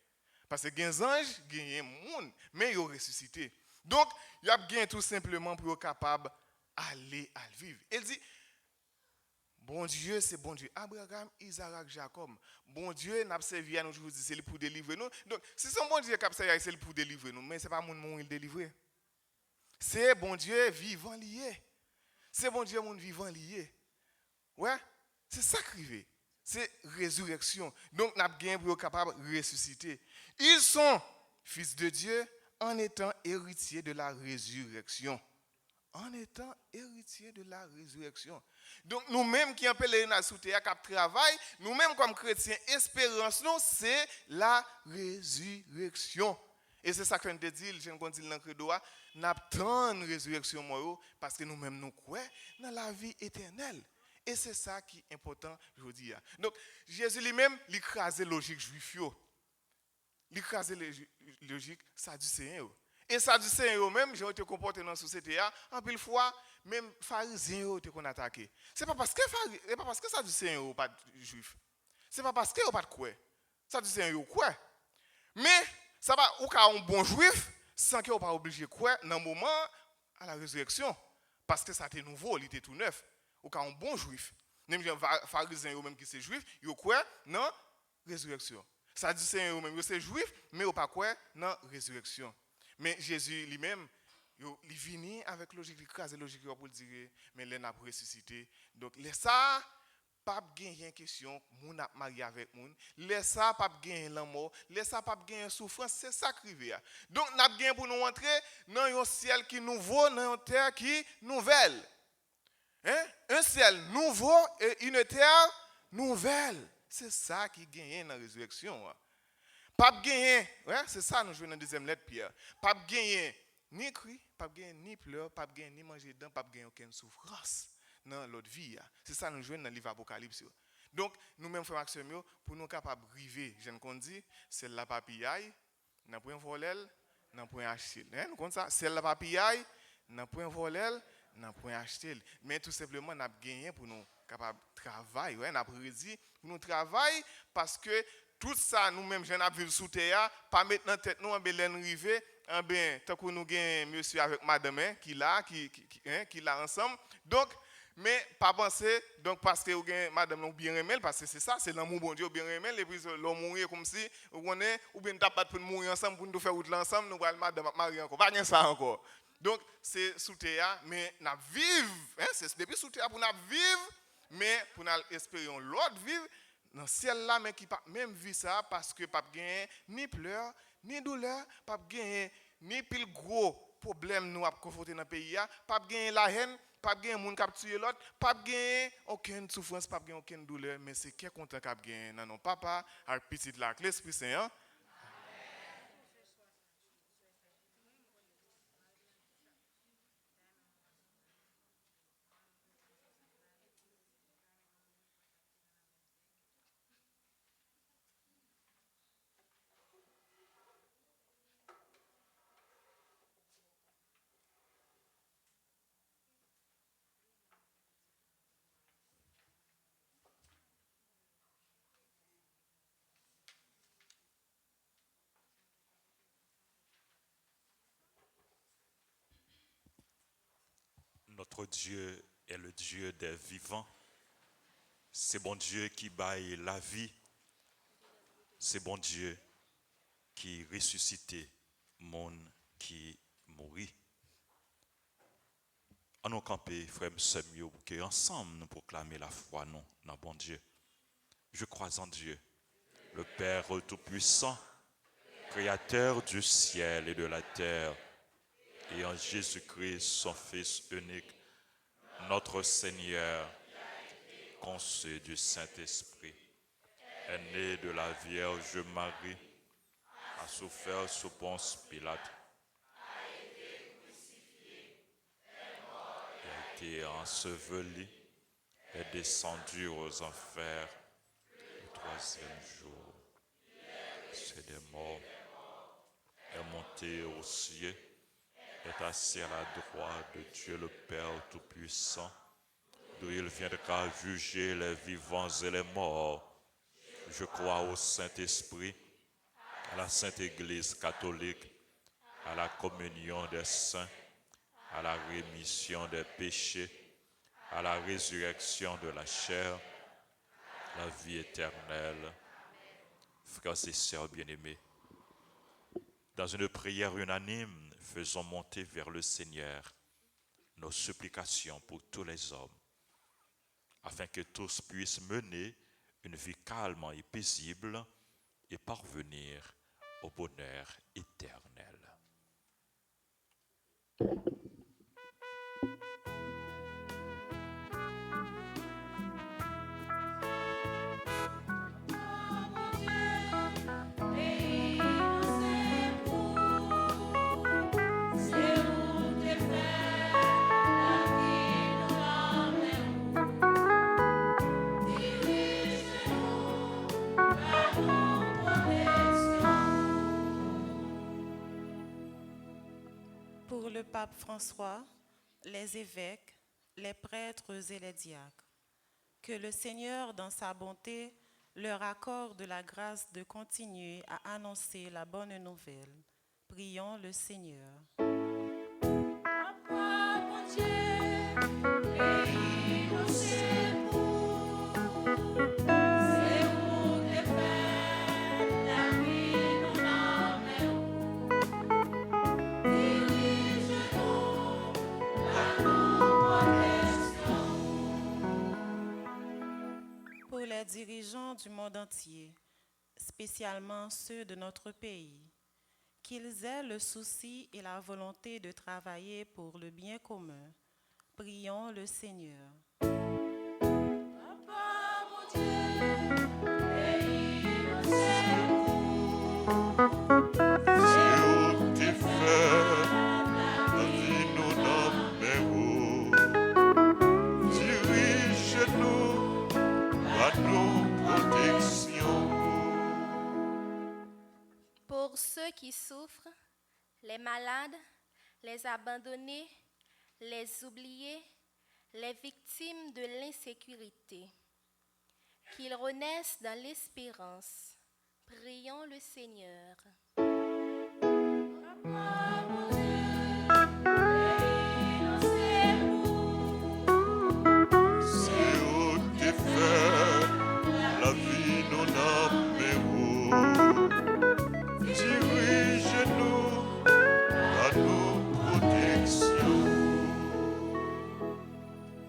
Parce que les anges gagnent monde, mais ils ont ressuscité. Donc, il y a bien tout simplement pour être capable d'aller à le vivre. Il dit, bon Dieu, c'est bon Dieu. Abraham, Isaac, Jacob. Bon Dieu, n'a pas servi à nous, je vous dis, c'est pour délivrer nous. Donc, si c'est bon Dieu qui a servi, c'est pour délivrer nous. Mais ce n'est pas mon il délivrer. C'est bon Dieu vivant lié. C'est bon Dieu mon vivant lié. Ouais, c'est ça qui arrive. C'est résurrection. Donc, nous avons capable de ressusciter. Ils sont fils de Dieu en étant héritiers de la résurrection. En étant héritiers de la résurrection. Donc, nous-mêmes qui en pèlerinage sous terre, qui travaillent, nous-mêmes comme chrétiens, espérance, nous, c'est la résurrection. Et c'est ça qu'on te dit, je ne dis dans le credo, nous attendons la résurrection parce que nous-mêmes nous croyons dans la vie éternelle. Et c'est ça qui est important, je vous dis. Donc, Jésus lui-même, il écrase la logique juif. Il écrase la logique sadducéen. Et sadducéen même, j'ai été comporté dans la société, en pile fois, même pharisiens ont été attaqués. Ce n'est pas parce que sadducéen n'est pas juif. Ce n'est pas parce que n'est pas de quoi. Sadducéen est quoi. Mais, ça va, ou un bon juif, sans qu'il n'est pas obligé de quoi, dans le moment à la résurrection. Parce que ça était nouveau, il était tout neuf. Ou un bon juif. Même les pharisiens même qui sont juifs, ils ont quoi dans la résurrection. Sadducéens même, c'est juif, mais ils pas quoi dans la résurrection. Mais Jésus lui-même, il vient avec logique, il crase logique pour dire, mais il n'a pas ressuscité. Donc, laisse ça, pas gagner question, moun a marié avec moun. Laisse ça, pas gagner l'amour. Laisse ça, pas gagner souffrance. C'est ça qui arrive. Donc, nous avons gagné pour nous entrer dans un ciel qui est nouveau, dans une terre qui est nouvelle. Hein? Un ciel nouveau et une terre nouvelle. C'est ça qui gagne dans la résurrection. Pas gagner, ouais, c'est ça nous jouons dans la deuxième lettre Pierre. Pas gagner ni cri, pas gagner ni pleurs, pas gagner ni manger dedans, pas gagner aucune souffrance dans l'autre vie. C'est ça nous jouons dans le livre Apocalypse. Donc nous-mêmes frères Maxime pour nous capables de river, je ne dis, c'est la papillaille, n'a point voler, n'a point acheter. Hein, nous comme ça, c'est la papillaille, n'a point voler, n'a point acheter. Mais tout simplement n'a gagné pour nous capables de travailler, ouais, n'a prédit pour nous travailler parce que tout ça, nous-mêmes, je n'ai vu sous terre, pas mettre dans tête nous en Belen rivé, en bien, tant que nous avons monsieur avec madame qui là ensemble. Donc, mais pas penser, donc parce que vous avez madame nous bien aimé, parce que c'est ça, c'est l'amour bon Dieu bien aimé, et puis l'homme mourir comme si, ou bien taper pour mourir ensemble, pour nous faire route ensemble, nous allons madame marier encore, pas bien ça encore. Donc, c'est sous terre, mais nous vivons, hein, c'est depuis sous terre pour nous vivre, mais pour nous espérer l'autre vivre, dans le ciel là, mais qui pas même vu ça parce que pas gagner ni pleurs, ni douleur, pas gagner ni pile gros problème nous a confronté dans le pays, pas gagner la haine, pas gagner monde qui a tué l'autre, pas gagner aucune souffrance, pas gagner aucune douleur, mais c'est qui est content qui a gagné non papa avec petite là l'Esprit Saint. Notre Dieu est le Dieu des vivants. C'est bon Dieu qui baille la vie. C'est bon Dieu qui ressuscite monde qui mourit. En nous camper, frères et sœurs, pour que ensemble nous proclamer la foi non dans bon Dieu. Je crois en Dieu, le Père Tout-Puissant, Créateur du ciel et de la terre, et en Jésus-Christ, son Fils unique, notre Seigneur, conçu du Saint-Esprit, est né de la Vierge Marie, a souffert sous Ponce Pilate, a été enseveli, est descendu aux enfers le troisième jour, c'est des morts, est monté aux cieux, est assis à la droite de Dieu le Père Tout-Puissant, d'où il viendra juger les vivants et les morts. Je crois au Saint-Esprit, à la Sainte Église catholique, à la communion des saints, à la rémission des péchés, à la résurrection de la chair, la vie éternelle. Frères et sœurs bien-aimés, dans une prière unanime, faisons monter vers le Seigneur nos supplications pour tous les hommes, afin que tous puissent mener une vie calme et paisible et parvenir au bonheur éternel. Pour le pape François, les évêques, les prêtres et les diacres, que le Seigneur, dans sa bonté, leur accorde la grâce de continuer à annoncer la bonne nouvelle. Prions le Seigneur. Pour les dirigeants du monde entier, spécialement ceux de notre pays, qu'ils aient le souci et la volonté de travailler pour le bien commun. Prions le Seigneur. Pour ceux qui souffrent, les malades, les abandonnés, les oubliés, les victimes de l'insécurité, qu'ils renaissent dans l'espérance. Prions le Seigneur. La vie nous dirige-nous à nos protections.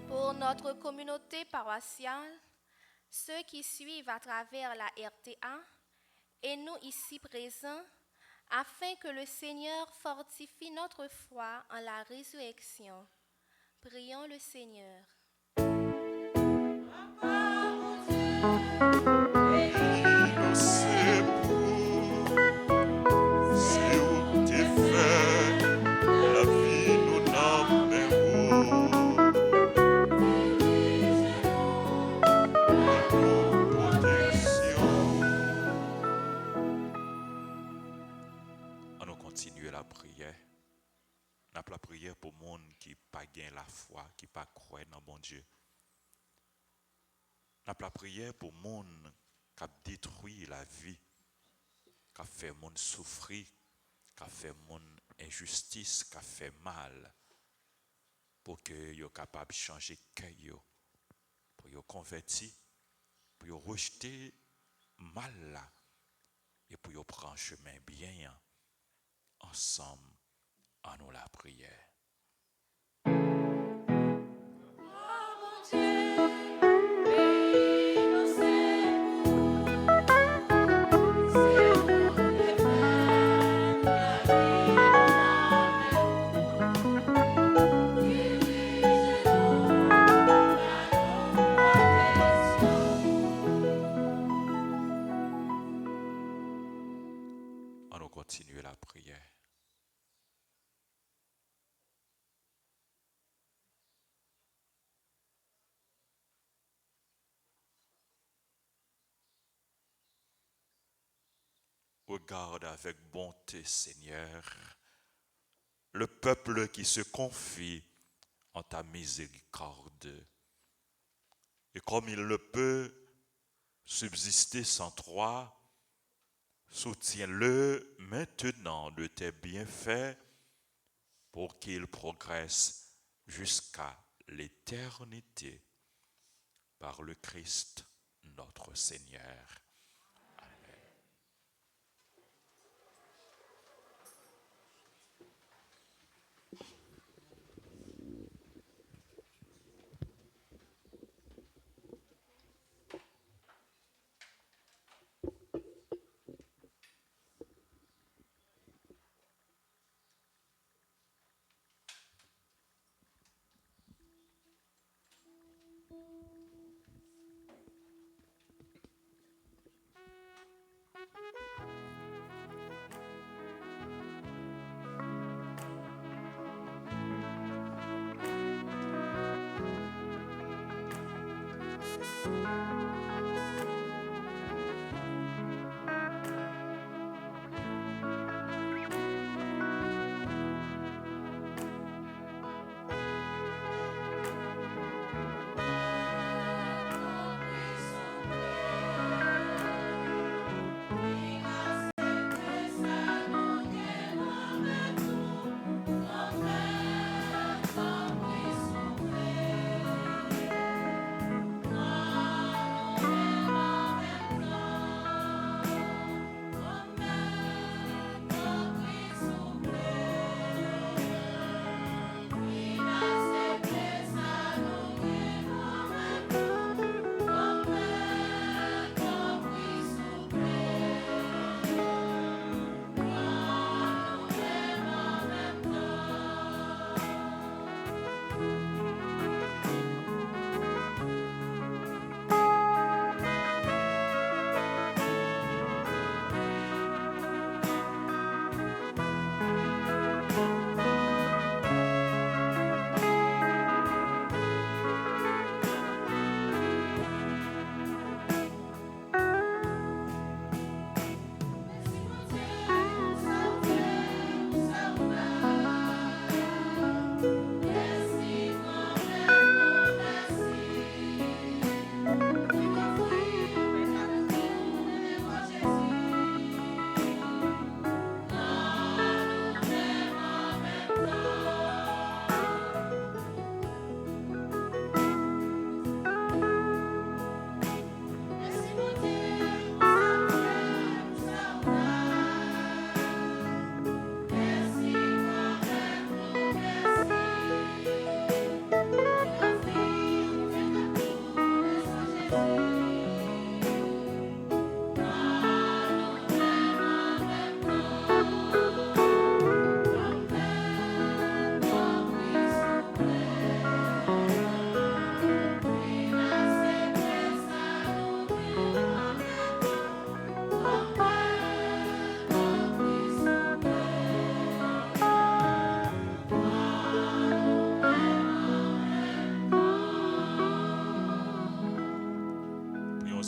Pour notre communauté paroissiale, ceux qui suivent à travers la RTA et nous ici présents, afin que le Seigneur fortifie notre foi en la résurrection. Prions le Seigneur. La prière pour le monde qui n'a pas la foi, qui n'a pas croire dans bon Dieu. La prière pour le monde qui a détruit la vie, qui a fait le monde souffrir, qui a fait le monde injustice, qui a fait mal, pour que soient capables de changer de cœur, pour qu'ils convertir, pour qu'ils rejeter mal là, et pour qu'ils prennent chemin bien ensemble. En nous la prière. On continue la prière. Regarde avec bonté, Seigneur, le peuple qui se confie en ta miséricorde. Et comme il ne peut subsister sans toi, soutiens-le maintenant. maintenant de tes bienfaits pour qu'ils progressent jusqu'à l'éternité. Par le Christ notre Seigneur.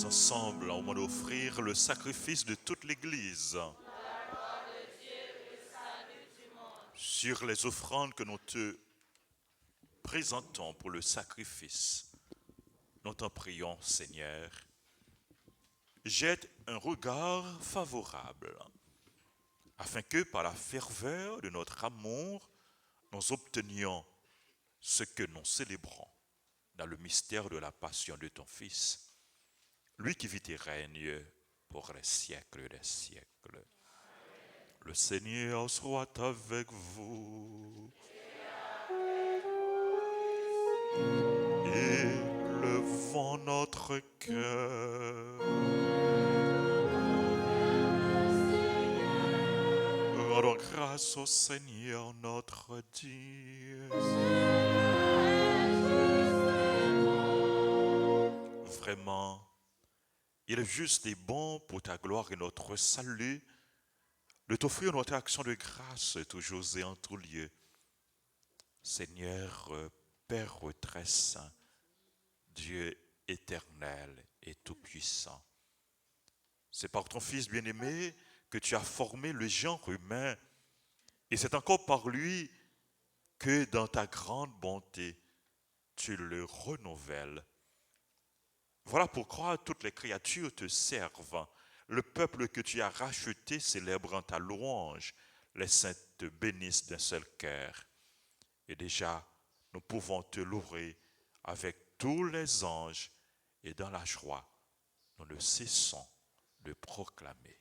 Ensemble, au moment d'offrir le sacrifice de toute l'Église sur les offrandes que nous te présentons pour le sacrifice. Nous t'en prions, Seigneur. Jette un regard favorable afin que par la ferveur de notre amour, nous obtenions ce que nous célébrons dans le mystère de la passion de ton Fils. Lui qui vit et règne pour les siècles des siècles. Le Seigneur soit avec vous. Élevons notre cœur. Rendons grâce au Seigneur notre Dieu. Vraiment, il est juste et bon pour ta gloire et notre salut de t'offrir notre action de grâce toujours et en tout lieu. Seigneur, Père très saint, Dieu éternel et tout-puissant. C'est par ton Fils bien-aimé que tu as formé le genre humain et c'est encore par lui que dans ta grande bonté, tu le renouvelles. Voilà pourquoi toutes les créatures te servent Le peuple que tu as racheté célébrant ta louange, les saints te bénissent d'un seul cœur. Et déjà, nous pouvons te louer avec tous les anges et dans la joie, nous ne cessons de proclamer.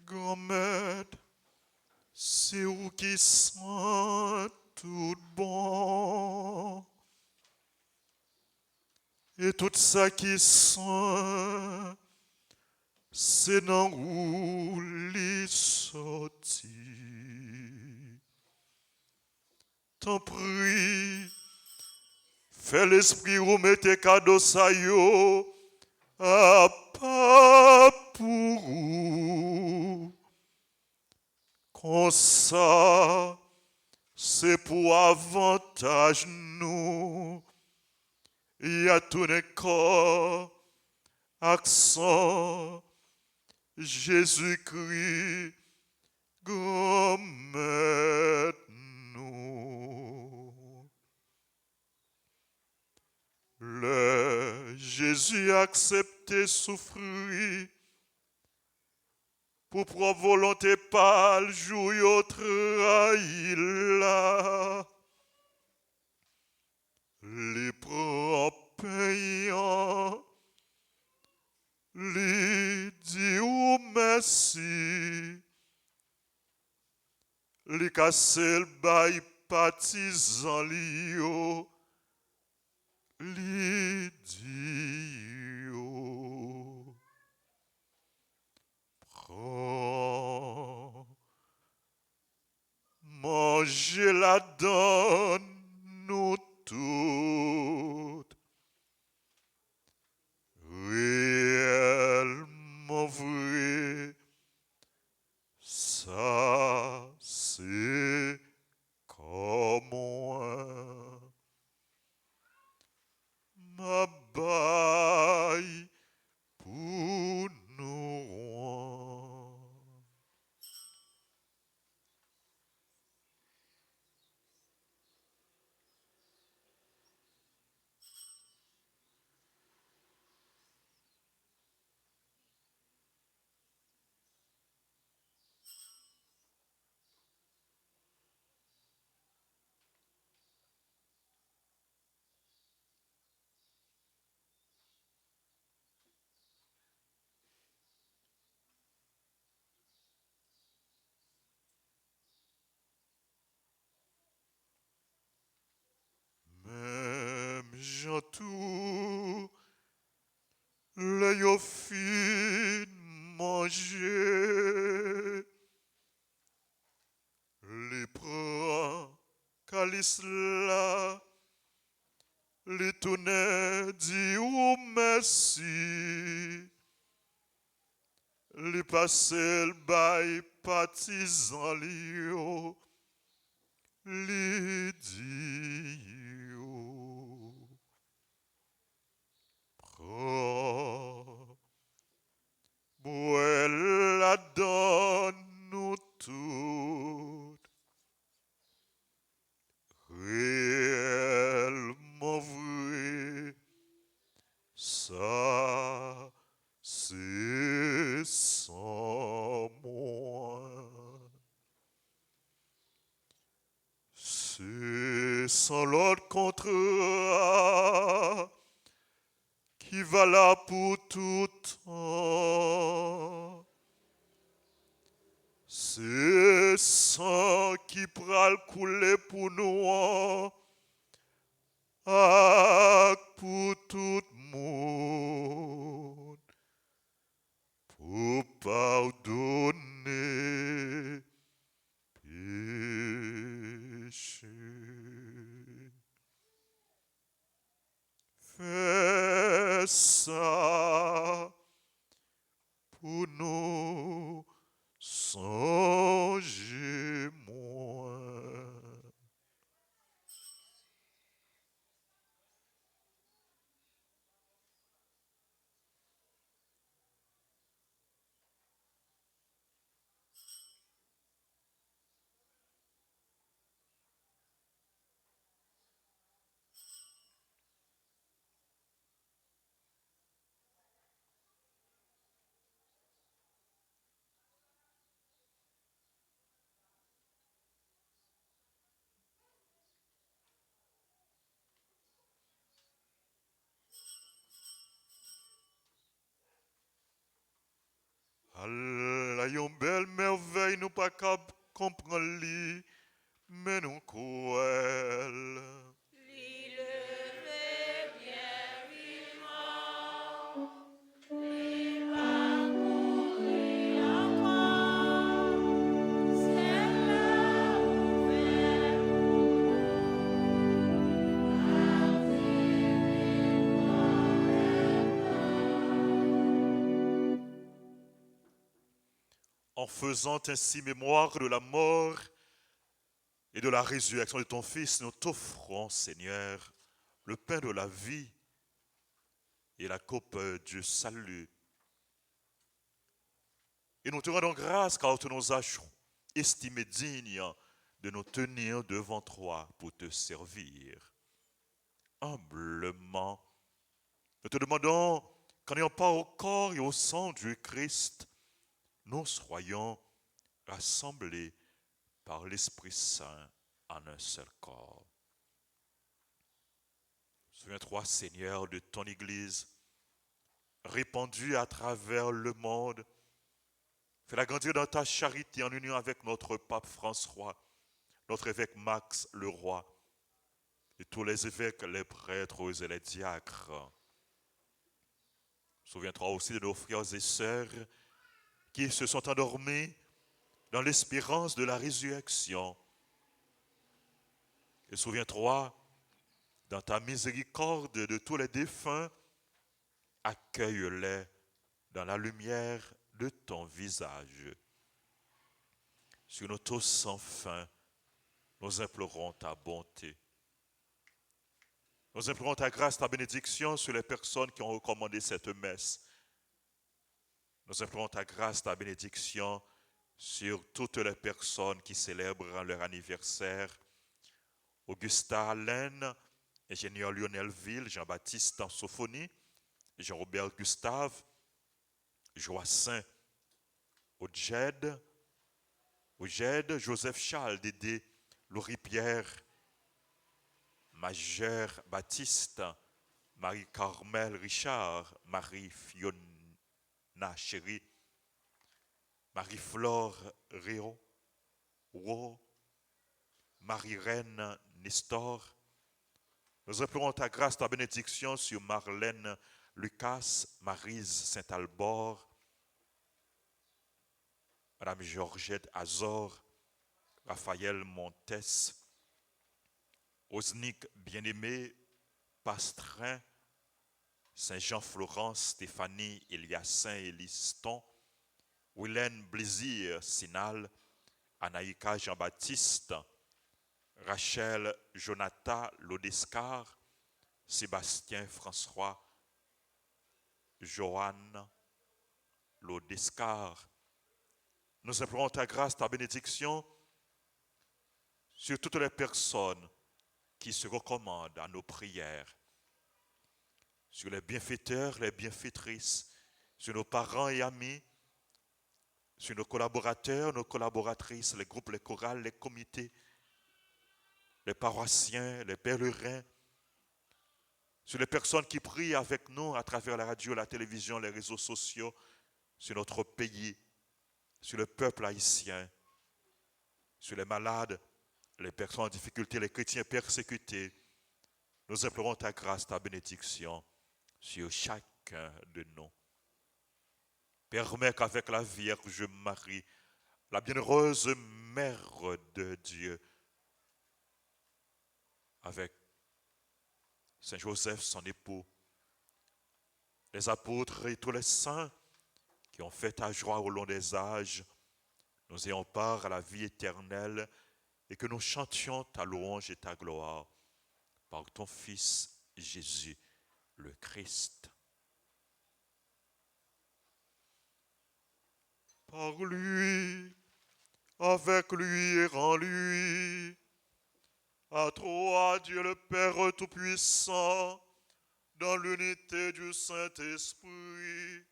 Grand-mère, c'est où qui sent tout bon. Et tout ça qui sent, c'est dans où les sorti. T'en prie, fais l'esprit ou mettez cadeau ça yo, à pas pour vous. Comme ça, c'est pour avantage nous. Il y a tout un corps, accent, Jésus-Christ, gommette nous. Le Jésus a accepté souffrir pour propre volonté pâle, jouer au trahi là. Les propres payants, les dit ou merci, les casser le bail partisan lio, les dit ou. Prends, mangez la donne, nous toutes. Réellement vrai, ça c'est comme moi. Ma baille pour nous. Même Jean tout, l'œil au fin manger. calice là, l'étonné dit ou merci. Les passé le bail partisan lio, les dio. Prends, bois la donne nous toutes, réellement vrai, ça c'est sans moi. C'est sans l'autre contrat qui va là pour tout temps. C'est sang qui pral couler pour nous, pour tout monde, pour pardonner péché. Fais ça pour nous songer moins. Allah, yon belle merveille, nous pas capable comprendre li, mais nous cruel. En faisant ainsi mémoire de la mort et de la résurrection de ton Fils, nous t'offrons, Seigneur, le pain de la vie et la coupe du salut. Et nous te rendons grâce car tu nous as estimés dignes de nous tenir devant toi pour te servir. Humblement, nous te demandons qu'en ayant part au corps et au sang du Christ, nous soyons rassemblés par l'Esprit Saint en un seul corps. Souviens-toi, Seigneur, de ton Église, répandue à travers le monde. Fais-la grandir dans ta charité en union avec notre pape François, notre évêque Max le Roi, et tous les évêques, les prêtres et les diacres. Souviens-toi aussi de nos frères et sœurs qui se sont endormis dans l'espérance de la résurrection. Et souviens-toi, dans ta miséricorde de tous les défunts, accueille-les dans la lumière de ton visage. Sur nous tous sans fin, nous implorons ta bonté. Nous implorons ta grâce, ta bénédiction sur les personnes qui ont recommandé cette messe. Nous implorons ta grâce, ta bénédiction sur toutes les personnes qui célèbrent leur anniversaire. Augusta Alain, ingénieur Lionel Ville, Jean-Baptiste Sophonie, Jean-Robert Gustave, Joassin Ojed, Joseph Charles Dédé, Laurie Pierre, Majeur Baptiste, Marie-Carmel Richard, Marie-Fiona Chéri, Marie-Flore Réo, Marie-Reine Nestor. Nous implorons ta grâce, ta bénédiction sur Marlène Lucas, Maryse Saint-Albor, Madame Georgette Azor, Raphaël Montes, Osnick bien-aimé, Pastrin, Saint-Jean-Florence, Stéphanie, Eliassin et Liston, Willen Blésir, Sinal, Anaïka Jean-Baptiste, Rachel Jonathan Lodescar, Sébastien François, Joanne Lodescar. Nous implorons ta grâce, ta bénédiction sur toutes les personnes qui se recommandent à nos prières, sur les bienfaiteurs, les bienfaitrices, sur nos parents et amis, sur nos collaborateurs, nos collaboratrices, les groupes, les chorales, les comités, les paroissiens, les pèlerins, sur les personnes qui prient avec nous à travers la radio, la télévision, les réseaux sociaux, sur notre pays, sur le peuple haïtien, sur les malades, les personnes en difficulté, les chrétiens persécutés. Nous implorons ta grâce, ta bénédiction sur chacun de nous. Permets qu'avec la Vierge Marie, la bienheureuse Mère de Dieu, avec Saint Joseph, son époux, les apôtres et tous les saints qui ont fait ta joie au long des âges, nous ayons part à la vie éternelle et que nous chantions ta louange et ta gloire par ton Fils Jésus, le Christ. Par lui, avec lui et en lui, à toi, Dieu le Père Tout-Puissant, dans l'unité du Saint-Esprit,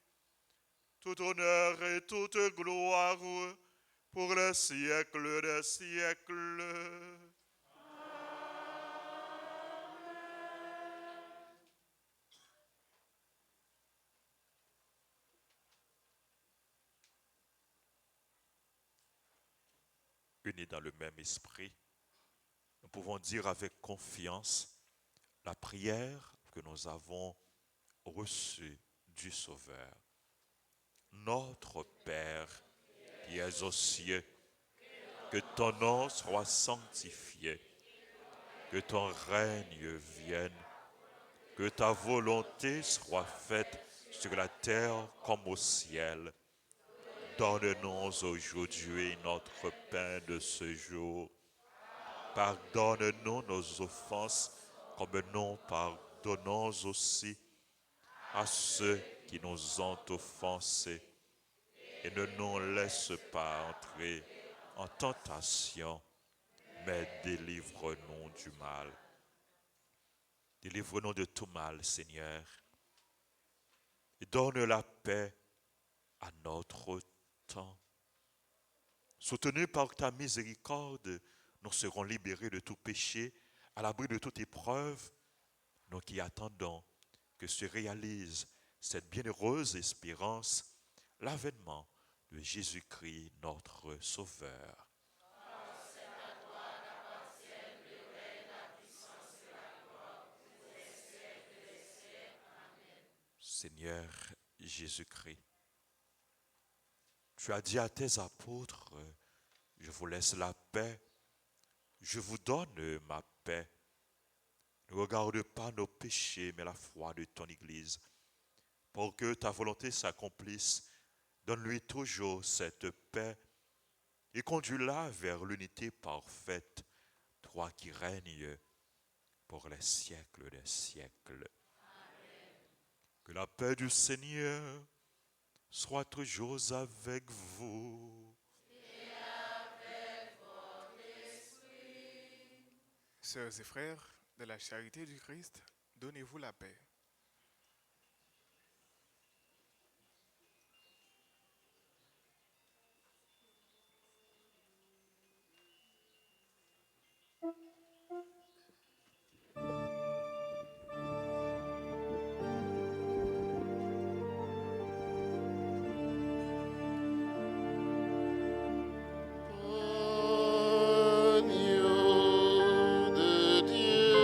tout honneur et toute gloire pour les siècles des siècles. Unis dans le même esprit, nous pouvons dire avec confiance la prière que nous avons reçue du Sauveur. Notre Père qui es aux cieux, que ton nom soit sanctifié, que ton règne vienne, que ta volonté soit faite sur la terre comme au ciel. Donne-nous aujourd'hui notre pain de ce jour. Pardonne-nous nos offenses, comme nous pardonnons aussi à ceux qui nous ont offensés. Et ne nous laisse pas entrer en tentation, mais délivre-nous du mal. Délivre-nous de tout mal, Seigneur. Et donne la paix à notre temps. Soutenus par ta miséricorde, nous serons libérés de tout péché, à l'abri de toute épreuve, nous qui attendons que se réalise cette bienheureuse espérance, l'avènement de Jésus-Christ, notre Sauveur. Seigneur Jésus-Christ, tu as dit à tes apôtres, je vous laisse la paix, je vous donne ma paix. Ne regarde pas nos péchés, mais la foi de ton Église. Pour que ta volonté s'accomplisse, donne-lui toujours cette paix et conduis-la vers l'unité parfaite, toi qui règnes pour les siècles des siècles. Amen. Que la paix du Seigneur soit toujours avec vous. Et avec votre esprit. Sœurs et frères, de la charité du Christ, donnez-vous la paix. Agneau de Dieu,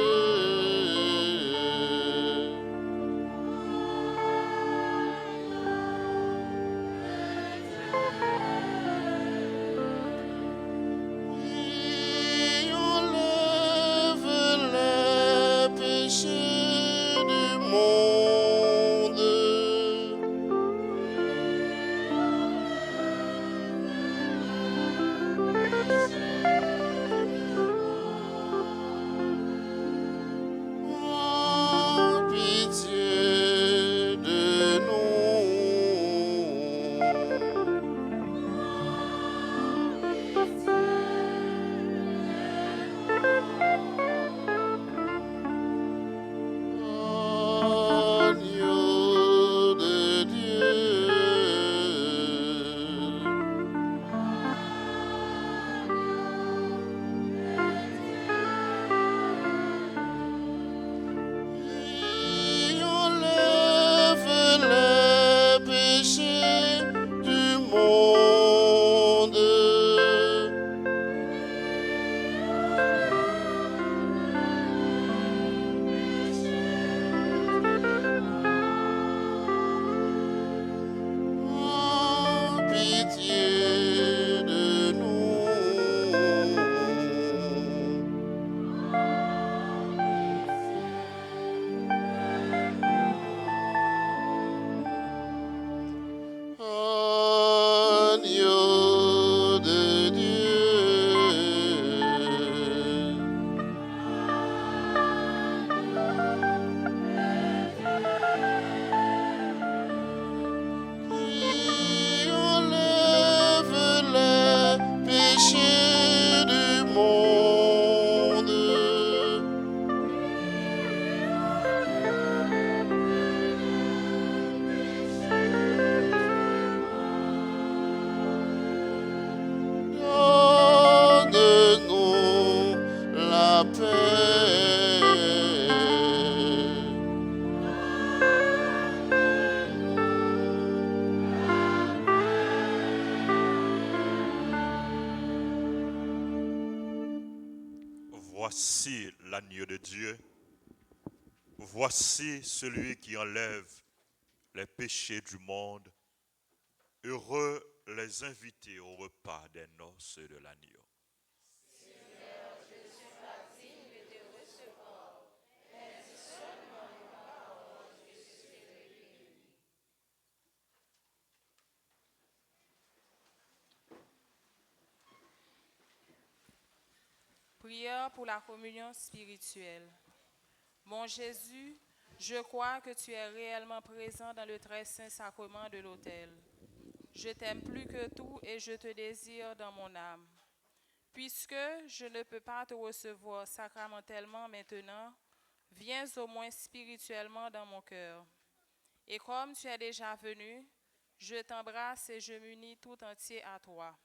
la paix. Voici l'agneau de Dieu. Voici celui qui enlève les péchés du monde. Heureux les invités au repas des noces de l'agneau. Prière pour la communion spirituelle. Mon Jésus, je crois que tu es réellement présent dans le très saint sacrement de l'autel. Je t'aime plus que tout et je te désire dans mon âme. Puisque je ne peux pas te recevoir sacramentellement maintenant, viens au moins spirituellement dans mon cœur. Et comme tu es déjà venu, je t'embrasse et je m'unis tout entier à toi.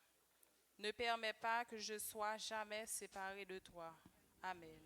Ne permets pas que je sois jamais séparé de toi. Amen.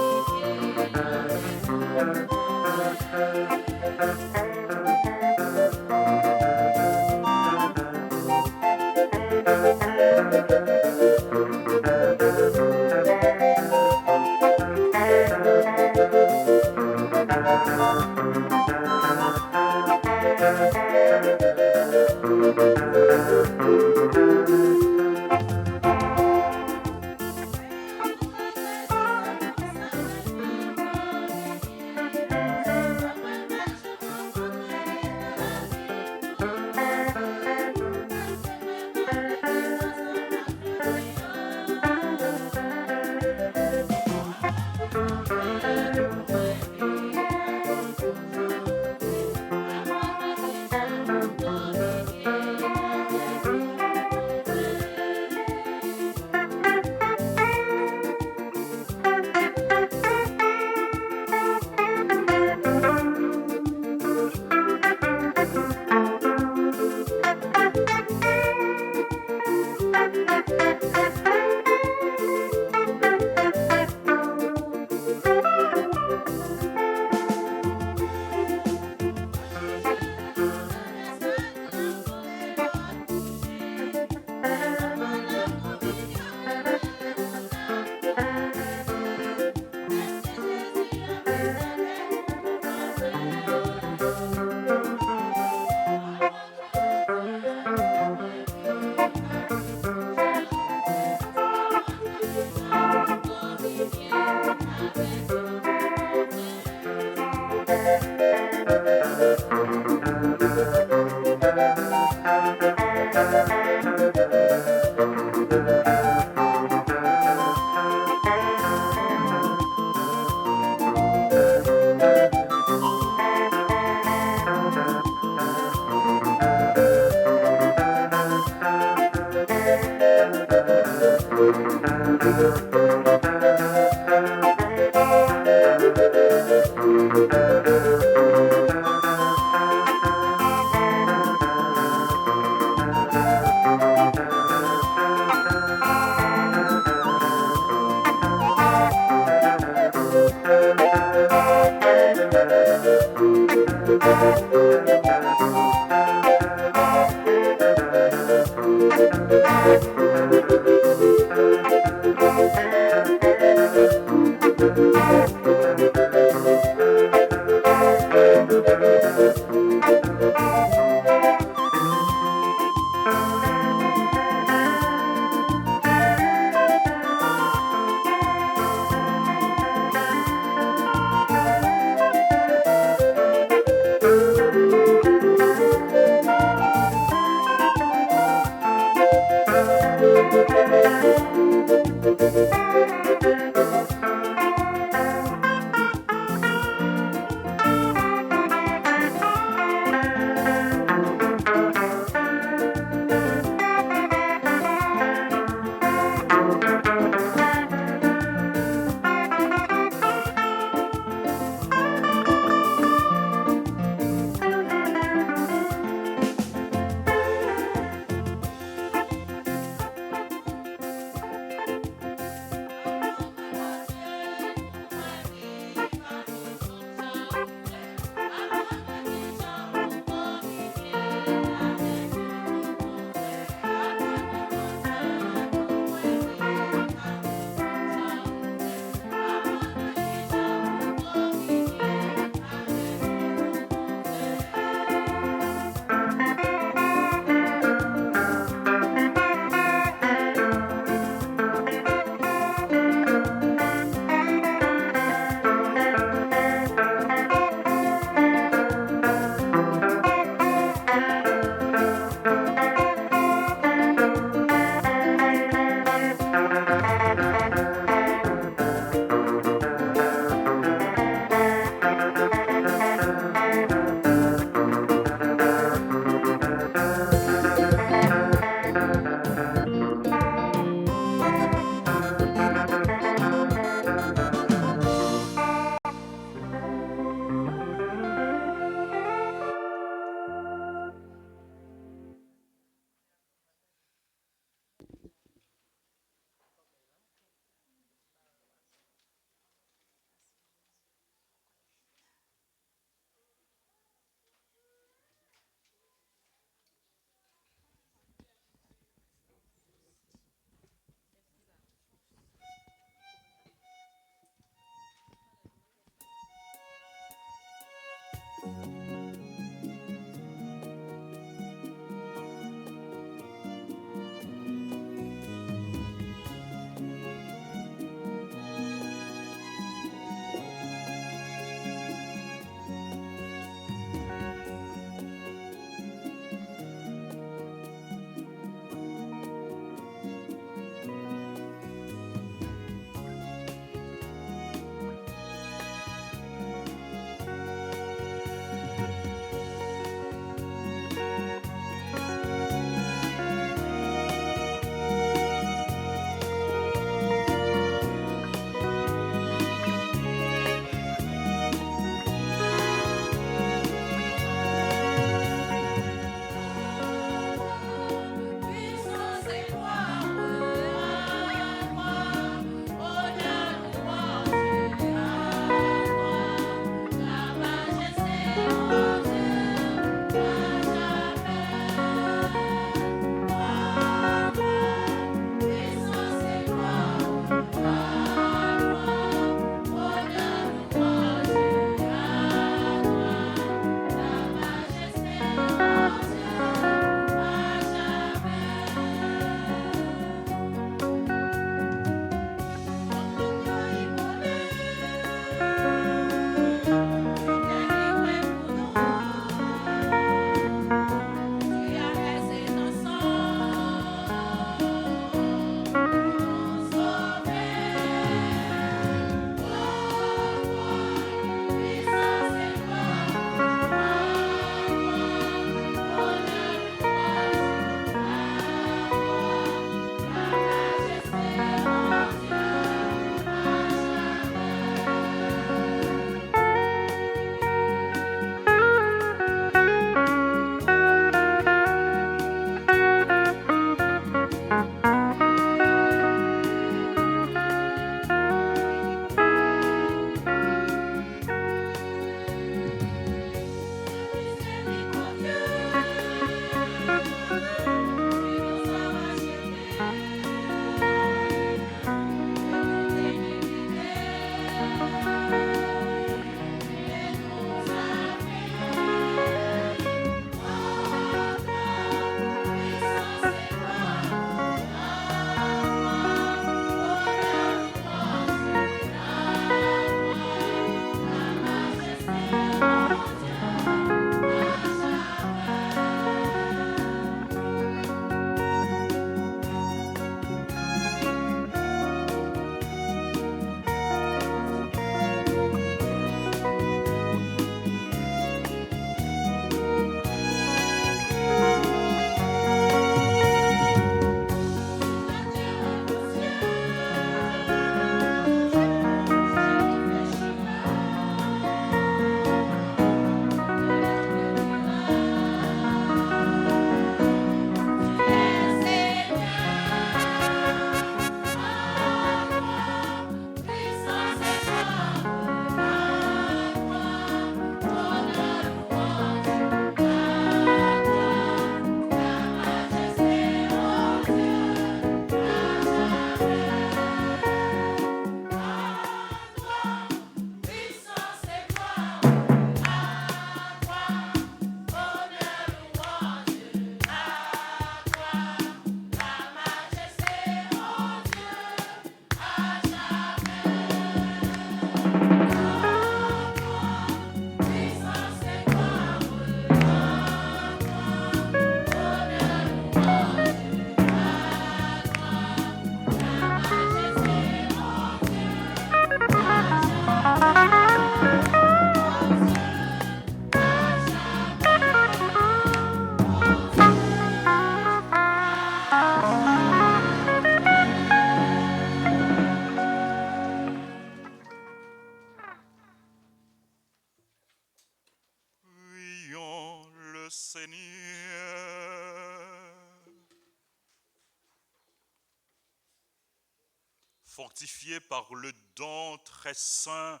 fortifiés par le don très saint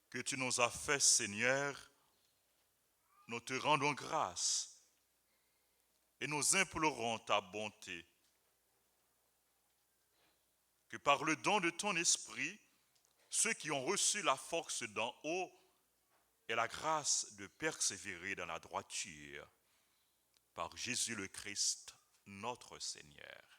que tu nous as fait, Seigneur, nous te rendons grâce et nous implorons ta bonté. Que par le don de ton esprit, ceux qui ont reçu la force d'en haut aient la grâce de persévérer dans la droiture. Par Jésus le Christ, notre Seigneur.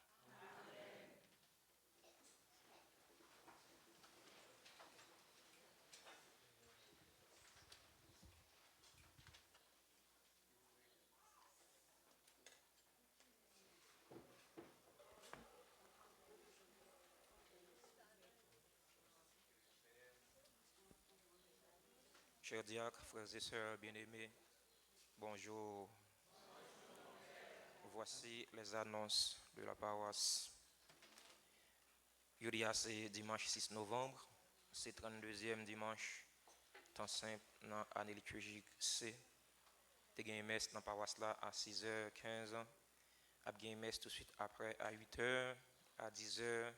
Chers diacres, frères et sœurs bien-aimés, bonjour. Voici les annonces de la paroisse. Yodia, c'est dimanche 6 novembre, c'est 32e dimanche, temps simple dans l'année liturgique C. Tu as une messe dans la paroisse là à 6h15, tu as une messe tout de suite après à 8h, à 10h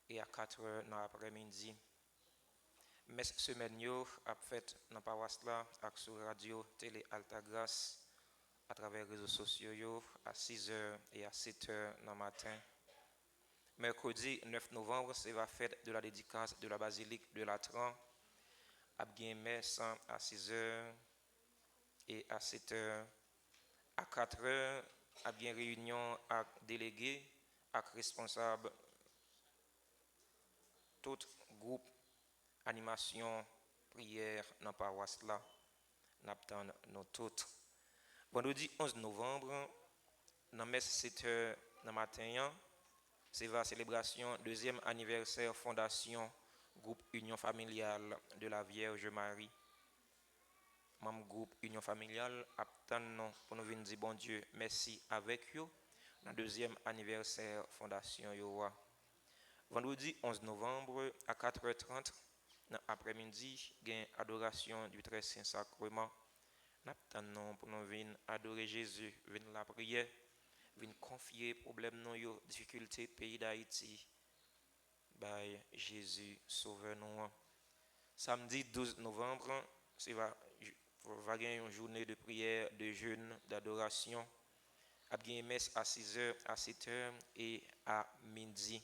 et à 4h dans l'après-midi. Messe semaine yo a fait dans la paroisse là avec sur radio télé Alta Grâce à travers les réseaux sociaux yo, à 6h et à 7h dans le matin. Mercredi 9 novembre, c'est la fête de la dédicace de la basilique de Latran. A bien messe à 6h et à 7h. À 4h, a bien réunion avec délégués, avec responsables, tout groupe animation, prière dans la paroisse là. N'attend nous toutes. Vendredi 11 novembre, dans messe 7h dans matin, c'est la célébration deuxième anniversaire fondation groupe Union familiale de la Vierge Marie. Membre groupe Union familiale attend pour nous venir dire bon Dieu merci avec vous dans deuxième anniversaire fondation yo. Vendredi 11 novembre à 4h30 dans l'après-midi, il y a une adoration du très saint sacrement. Nous attendons pour nous venir adorer Jésus, venir la prière, venir confier problème nos difficultés pays d'Haïti. By Jésus sauveur nous. Samedi 12 novembre, c'est va une journée de prière, de jeûne, d'adoration. Il y a une messe à 6h, à 7h et à midi.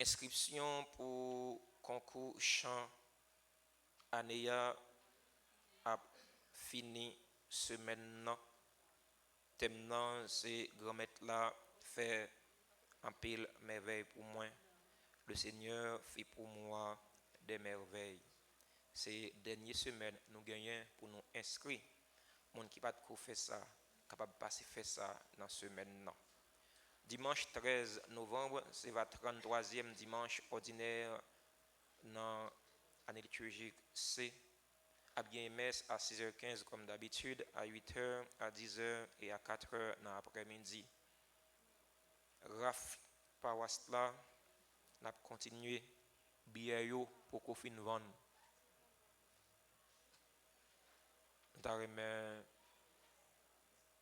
Inscription pour concours chant Anéa a fini semaine. Thème c'est grand-maître là fait un pile merveille pour moi. Le Seigneur fait pour moi des merveilles. Ces dernières semaines nous gagnons pour nous inscrire. Monde qui pas de faire ça, capable de passer faire ça dans semaine. Dimanche 13 novembre, c'est le 33e dimanche ordinaire dans l'année liturgique C. A bien messe à 6h15 comme d'habitude, à 8h, à 10h et à 4h dans l'après-midi. Raf paroisse là, n'a continué billet pour qu'on finisse vendre. Nous avons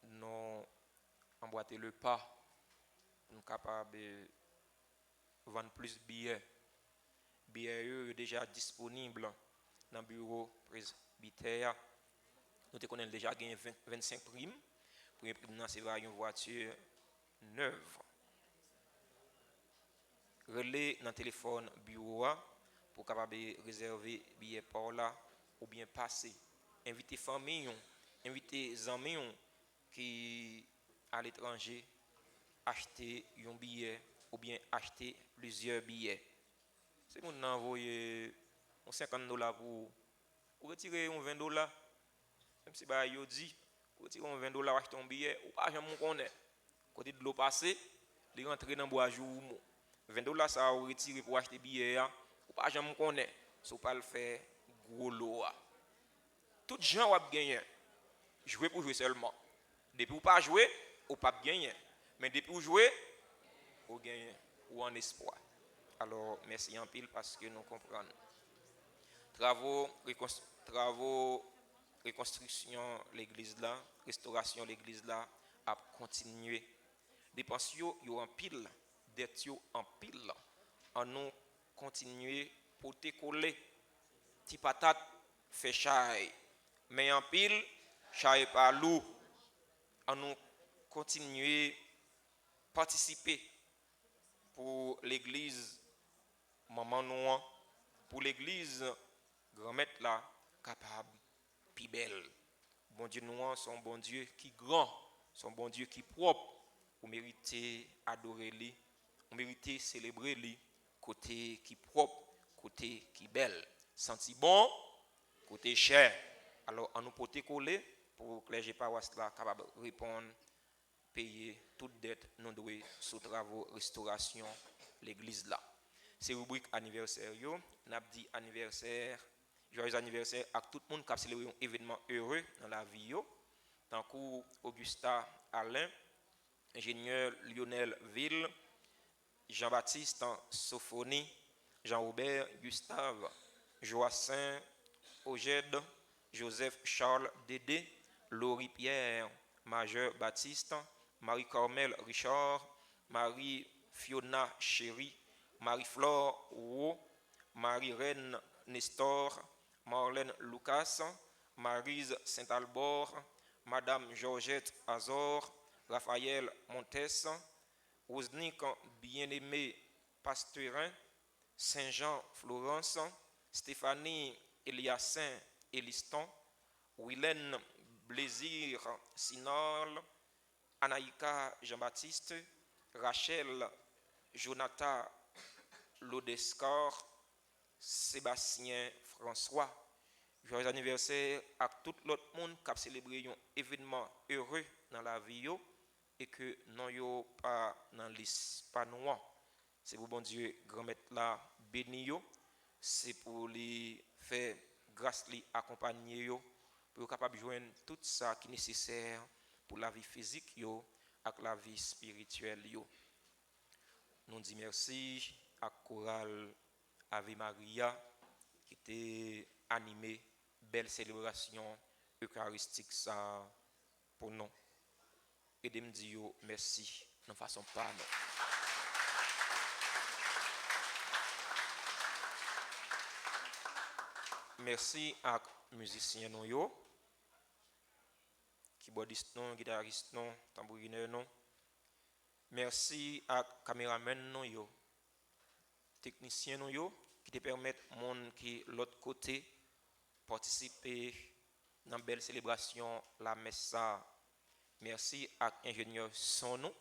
nous emboîter le pas. Nous sommes capables de vendre plus de billets. Les billets sont déjà disponibles dans le bureau presbytère. Nous avons déjà gagné 25 primes. Pour une prime, c'est une voiture neuve. Relais dans le téléphone bureau pour capable réserver billet par là ou bien passer. Inviter famille, inviter amis qui à l'étranger acheter un billet ou bien acheter plusieurs billets. Si vous envoyez $50 pour retirer $20, même si vous dit pour retirer $20 acheter un billet, ou pas jamais connaît. Côté de l'eau passé, il rentre dans bois jour. $20 ça vous retirer pour acheter billet, ou pas jamais connaît. Si vous pas le faire gros lot. Tout gens va gagner. Jouer pour jouer seulement. Depuis vous pas jouer, ou pas gagner. Mais depuis vous jouez, vous gagnez ou en espoir. Alors, merci en pile parce que nous comprenons. Travaux, reconstruction l'église là, restauration l'église là, a continué. Dépenses yo en pile d'être en pile, en nous continuer pour te coller. Ti patate fait chaille, mais en pile, chaille pas lourd. En nous continuer participer pour l'église maman nous, pour l'église grand-mère là capable pi belle. Bon Dieu nous, son bon Dieu qui grand, son bon Dieu qui propre. Vous méritez adorer lui, vous méritez célébrer lui, côté qui propre, côté qui belle. Senti bon, côté cher. Alors, on nous peut coller pour que les paroisses là capable de répondre, payer toute dette nous devons sous travaux restauration l'église là. C'est rubrique anniversaire yo, n'a dit anniversaire, joyeux anniversaire à tout le monde qui a célébré un événement heureux dans la vie yo. Tant qu'Augusta Alain, ingénieur Lionel Ville, Jean-Baptiste Sophonie, Jean-Robert Gustave, Joassin Ogède, Joseph Charles Dédé, Laurie Pierre, Majeur Baptiste, Marie-Cormel Richard, Marie-Fiona Chéry, Marie-Flore Roux, Marie-Reine Nestor, Marlène Lucas, Maryse Saint-Albor, Madame Georgette Azor, Raphaël Montes, Rosnick Bien-Aimé Pasteurin, Saint-Jean Florence, Stéphanie Eliassin Eliston, Wilène Blésir Sinol, Anaïka Jean-Baptiste, Rachel Jonathan Lodescor, Sébastien François. Joyeux anniversaire à tout l'autre monde qui a célébré un événement heureux dans la vie et que non yo pas dans liste pas noir. C'est pour bon Dieu grand maître là béni yo, c'est pour lui faire grâce lui accompagner yo pour capable joindre tout ça qui est nécessaire pour la vie physique yo avec la vie spirituelle yo. Nous disons merci à chorale Ave Maria qui était animé belle célébration eucharistique ça pour nous. Et de me dire merci de façon pas non. Merci à musiciens nous yo, keyboardiste non, guitariste non, tambourineur non. Merci à caméraman nous yo, technicien nous yo qui te permettent monde qui l'autre côté participer dans belle célébration la messe. Merci à ingénieur son nous.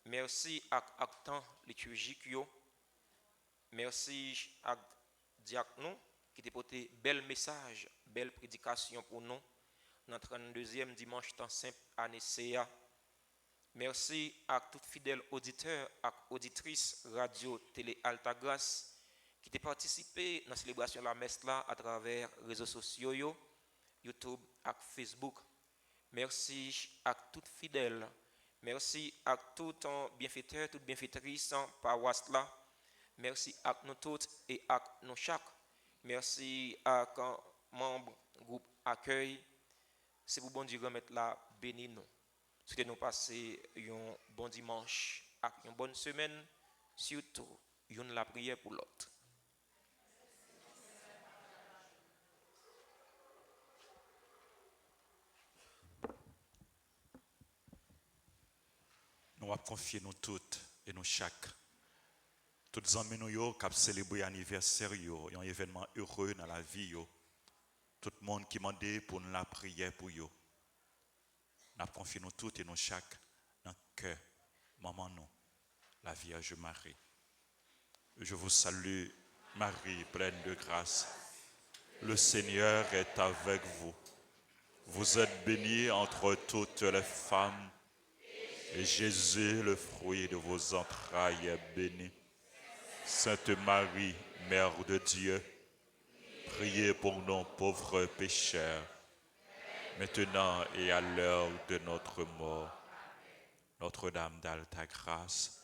Merci à actant liturgique yo. Merci à diacre qui te porté bel message, belle prédication pour nous dans 32e dimanche temps simple année CA. Merci à tout fidèle auditeur et auditrice radio télé Altagrace qui a participé dans la célébration de la messe là à travers les réseaux sociaux YouTube et Facebook. Merci à tout fidèle. Merci à tout bienfaiteur, toute bienfaitrice paroisse là. Merci à nous toutes et à nous chaque. Merci à membre groupe accueil. C'est pour bon Dieu remettre là béni nous. Souhaitez nous passer un bon dimanche et une bonne semaine, surtout une la prière pour l'autre. Nous avons confié nous toutes et nous chaque. Toutes les amis nous qui ont célébré l'anniversaire, un événement heureux dans la vie. Tout le monde qui m'a demandé pour nous la prière pour eux. Nous avons confié nous toutes et nous chaque dans le cœur, maman nous, la Vierge Marie. Je vous salue, Marie, pleine de grâce. Le Seigneur est avec vous. Vous êtes bénie entre toutes les femmes. Et Jésus, le fruit de vos entrailles, est béni. Sainte Marie, Mère de Dieu, priez pour nous pauvres pécheurs, maintenant et à l'heure de notre mort. Notre-Dame d'Alta Grâce,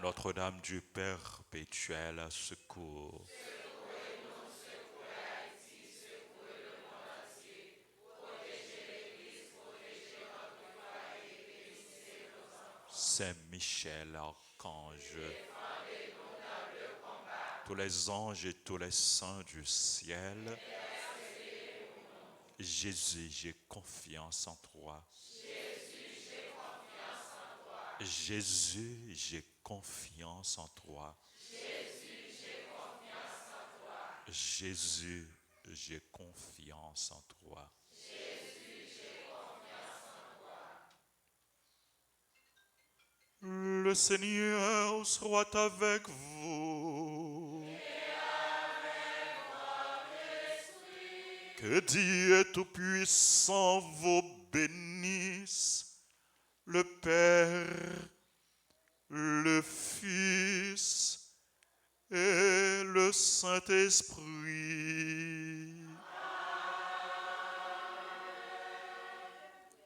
Notre-Dame du Perpétuel Secours, Saint Michel, archange, tous les anges et tous les saints du ciel, Jésus, j'ai confiance en toi. Jésus, j'ai confiance en toi. Jésus, j'ai confiance en toi. Le Seigneur soit avec vous. Que Dieu Tout-Puissant vous bénisse, le Père, le Fils et le Saint-Esprit.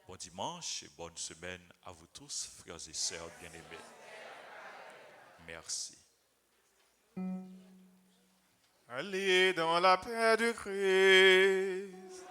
Bon dimanche et bonne semaine à vous tous, frères et sœurs bien-aimés. Merci. Allez dans la paix du Christ.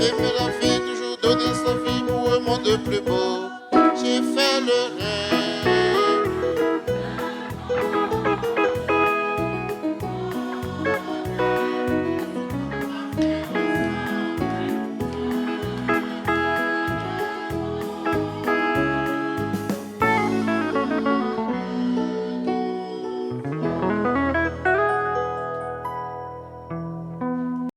Aimer la vie, toujours donner sa vie pour un monde plus beau. J'ai fait le rêve.